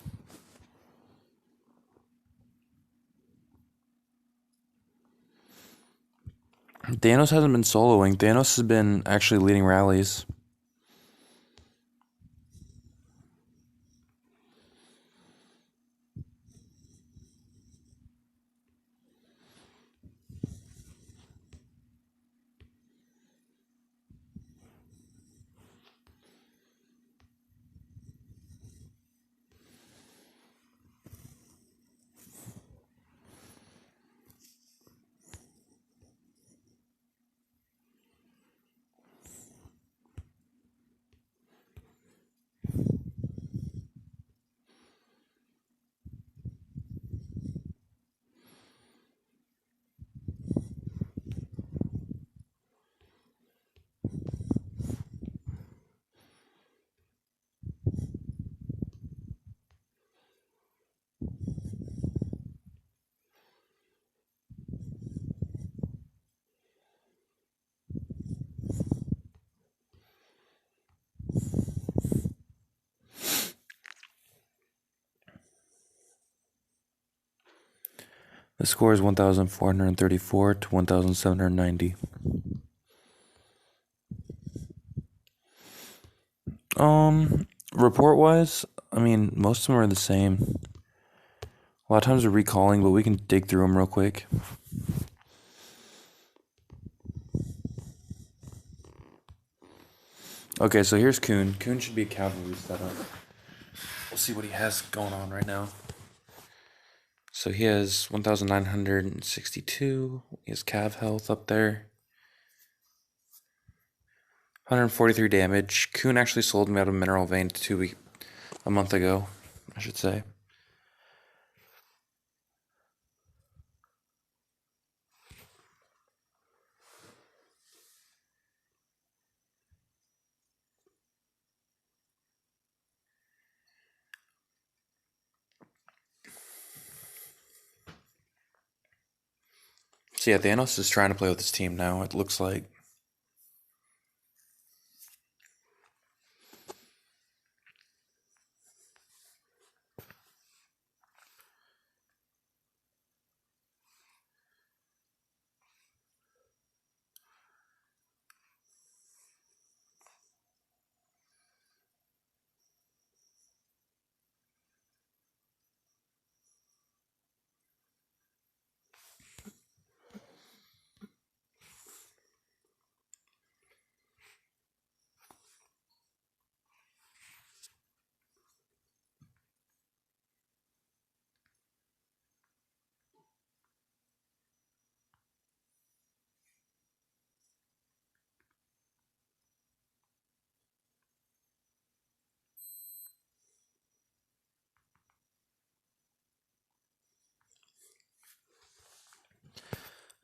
Thanos hasn't been soloing. Thanos has been actually leading rallies. The score is 1,434 to 1,790. Report wise, I mean, most of them are the same. A lot of times they're recalling, but we can dig through them real quick. Okay, so here's Kuhn. Kuhn should be a cavalry setup. We'll see what he has going on right now. So he has 1,962. He has cav health up there. 143 damage. Kuhn actually sold me out of mineral vein a month ago, I should say. So yeah, Thanos is trying to play with his team now, it looks like.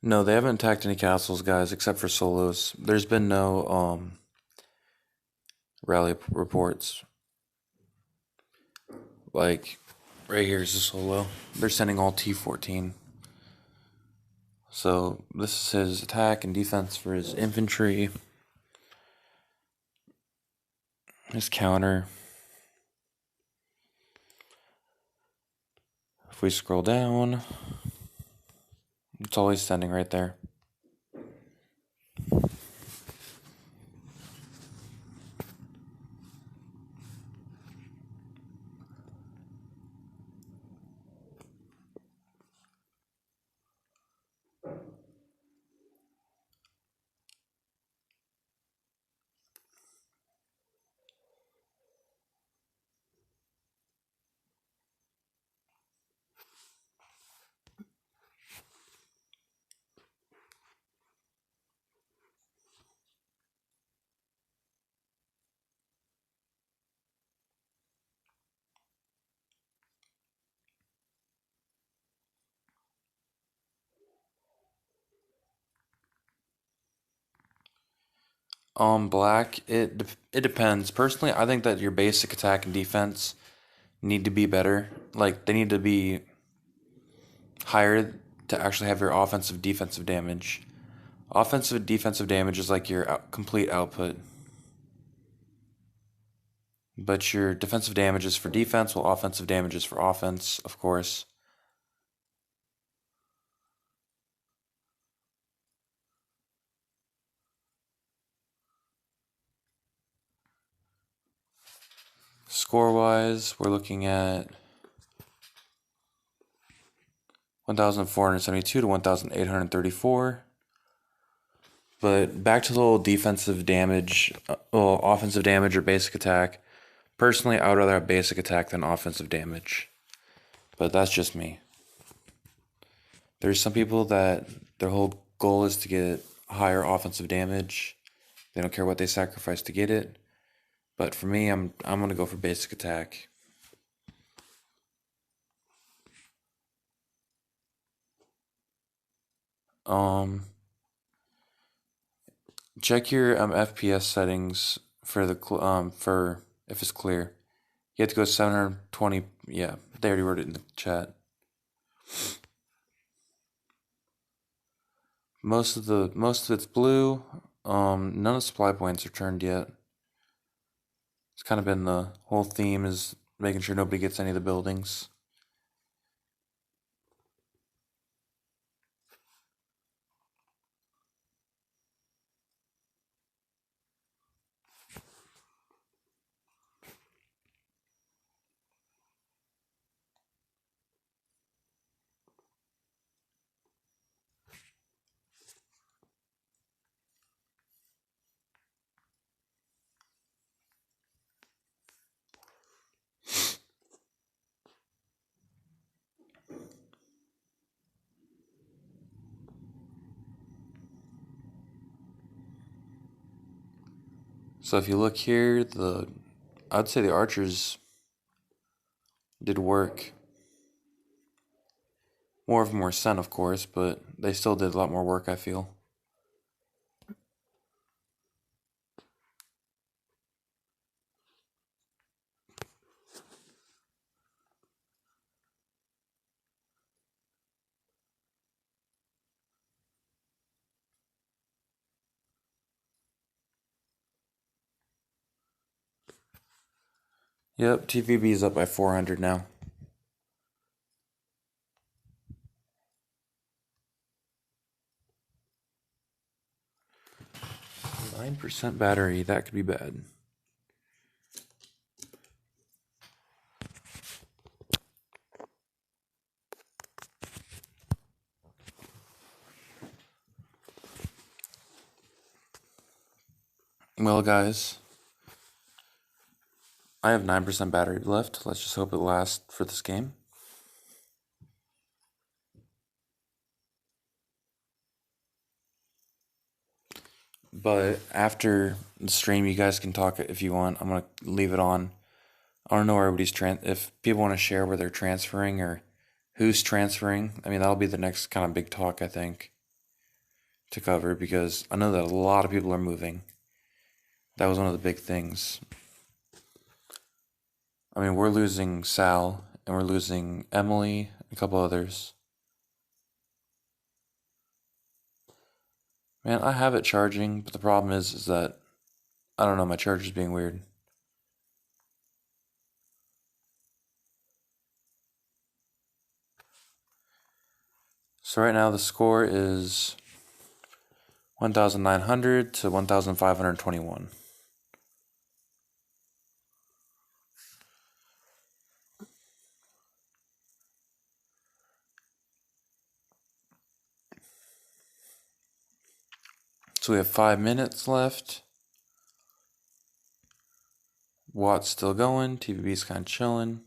No, they haven't attacked any castles, guys, except for solos. There's been no rally reports. Like, right here is a solo. They're sending all T14. So, this is his attack and defense for his infantry. His counter. If we scroll down, it's always sending right there. Black, it depends. Personally, I think that your basic attack and defense need to be better. Like, they need to be higher to actually have your offensive defensive damage. Offensive defensive damage is like your complete output. But your defensive damage is for defense, while offensive damage is for offense, of course. Score-wise, we're looking at 1,472 to 1,834. But back to the little defensive damage, offensive damage or basic attack. Personally, I would rather have basic attack than offensive damage. But that's just me. There's some people that their whole goal is to get higher offensive damage. They don't care what they sacrifice to get it. But for me, I'm gonna go for basic attack. Check your FPS settings for the for if it's clear. You have to go 720. Yeah, they already wrote it in the chat. Most of it's blue. None of the supply points are turned yet. It's kind of been the whole theme is making sure nobody gets any of the buildings. So if you look here, I'd say the archers did work. More of them were sent, of course, but they still did a lot more work, I feel. Yep, TVB is up by 400 now. %9 battery, that could be bad. Well, guys, I have 9% battery left. Let's just hope it lasts for this game. But after the stream, you guys can talk if you want. I'm gonna leave it on. I don't know where everybody's if people want to share where they're transferring or who's transferring. I mean, that'll be the next kind of big talk, I think, to cover, because I know that a lot of people are moving. That was one of the big things. I mean, we're losing Sal and we're losing Emily, a couple others. Man, I have it charging, but the problem is that I don't know, my charger's being weird. So right now the score is 1,900 to 1,521. So we have 5 minutes left. WAT's still going. TVB's kind of chilling.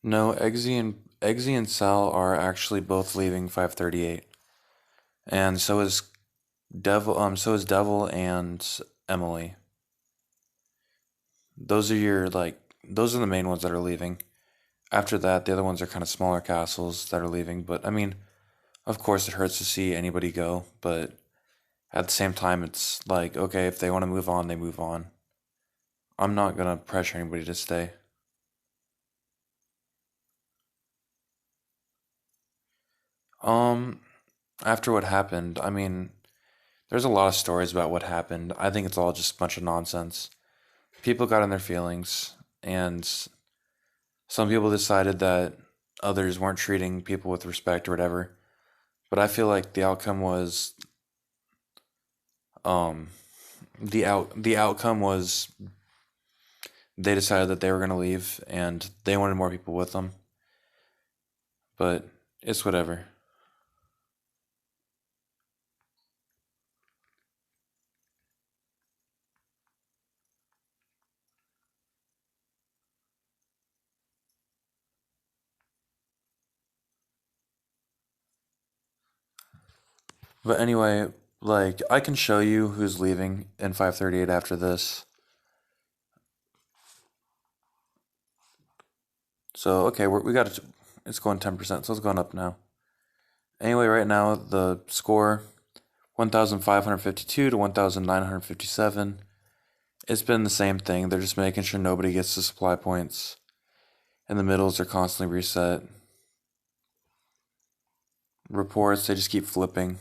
No, Eggsy and Sal are actually both leaving 538. And so is Devil and Emily. Those are the main ones that are leaving. After that, the other ones are kind of smaller castles that are leaving, but I mean, of course it hurts to see anybody go, but at the same time it's like, okay, if they want to move on, they move on. I'm not gonna pressure anybody to stay. Um, After what happened, I mean, there's a lot of stories about what happened. I think it's all just a bunch of nonsense. People got in their feelings, and some people decided that others weren't treating people with respect or whatever. But I feel like um the outcome was they decided that they were gonna leave and they wanted more people with them. But it's whatever. But anyway, like I can show you who's leaving in 538 after this. So okay, we got it. It's going 10%, so it's going up now. Anyway, right now the score 1,552 to 1,957. It's been the same thing. They're just making sure nobody gets the supply points. And the middles are constantly reset. Reports, they just keep flipping.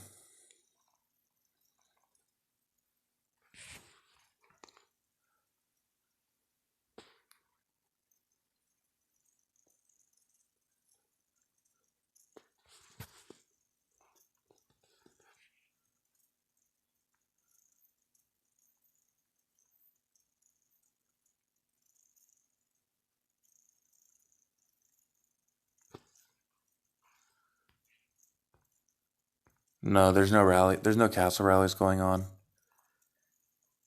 No, there's no rally. There's no castle rallies going on.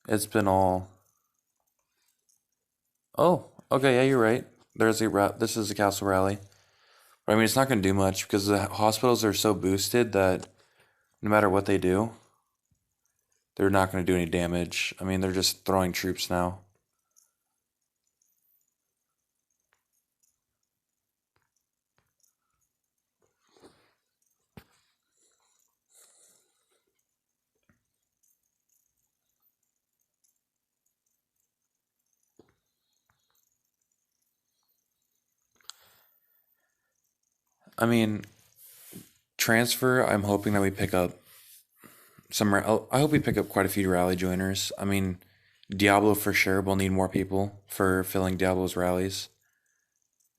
It's been all. Oh, okay, yeah, you're right. This is a castle rally. But I mean, it's not going to do much because the hospitals are so boosted that no matter what they do, they're not going to do any damage. I mean, they're just throwing troops now. I mean, transfer, I'm hoping that we pick up I hope we pick up quite a few rally joiners. I mean, Diablo for sure will need more people for filling Diablo's rallies.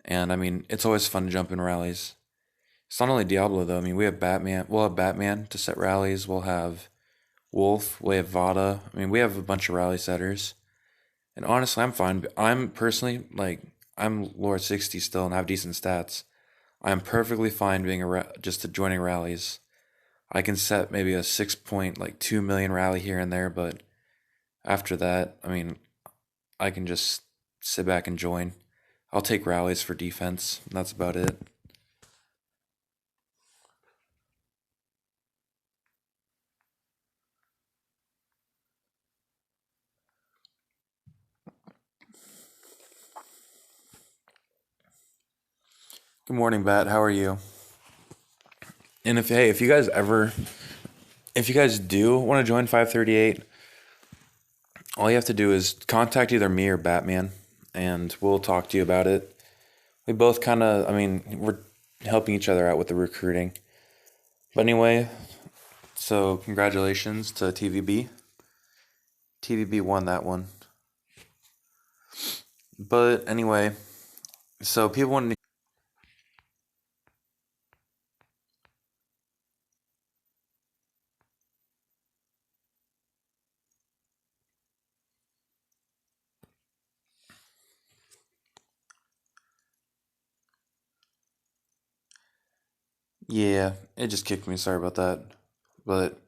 And I mean, it's always fun to jump in rallies. It's not only Diablo though. I mean, we have Batman. We'll have Batman to set rallies. We'll have Wolf. We have Vada. I mean, we have a bunch of rally setters. And honestly, I'm fine. I'm personally like I'm Lord 60 still and have decent stats. I'm perfectly fine being just joining rallies. I can set maybe a 6.2 million rally here and there, but after that, I mean, I can just sit back and join. I'll take rallies for defense. And that's about it. Good morning, Bat. How are you? And if you guys do want to join 538, all you have to do is contact either me or Batman, and we'll talk to you about it. We both kind of, I mean, we're helping each other out with the recruiting. But anyway, so congratulations to TVB. TVB won that one. But anyway, so people want to. Yeah, it just kicked me. Sorry about that. But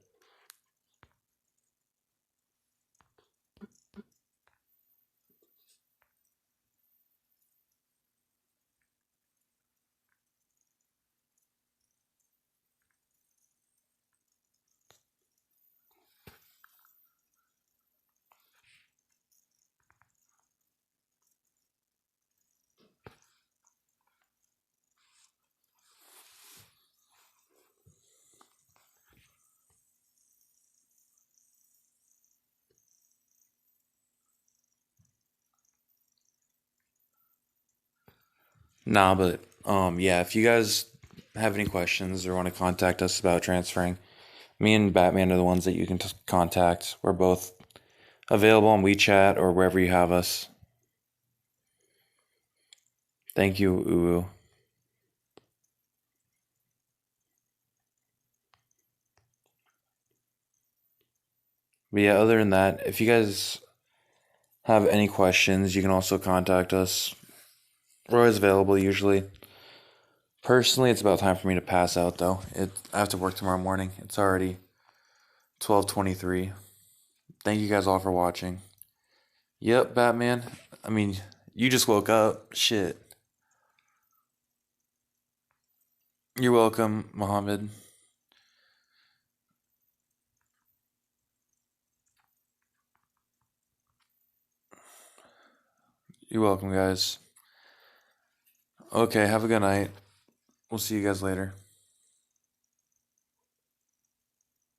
nah, but yeah, if you guys have any questions or want to contact us about transferring, me and Batman are the ones that you can contact. We're both available on WeChat or wherever you have us. Thank you, Uwu. But yeah, other than that, if you guys have any questions, you can also contact us. We're always available usually. Personally, it's about time for me to pass out though. I have to work tomorrow morning. It's already 12:23. Thank you guys all for watching. Yep, Batman. I mean, you just woke up. Shit. You're welcome, Mohammed. You're welcome, guys. Okay, have a good night. We'll see you guys later.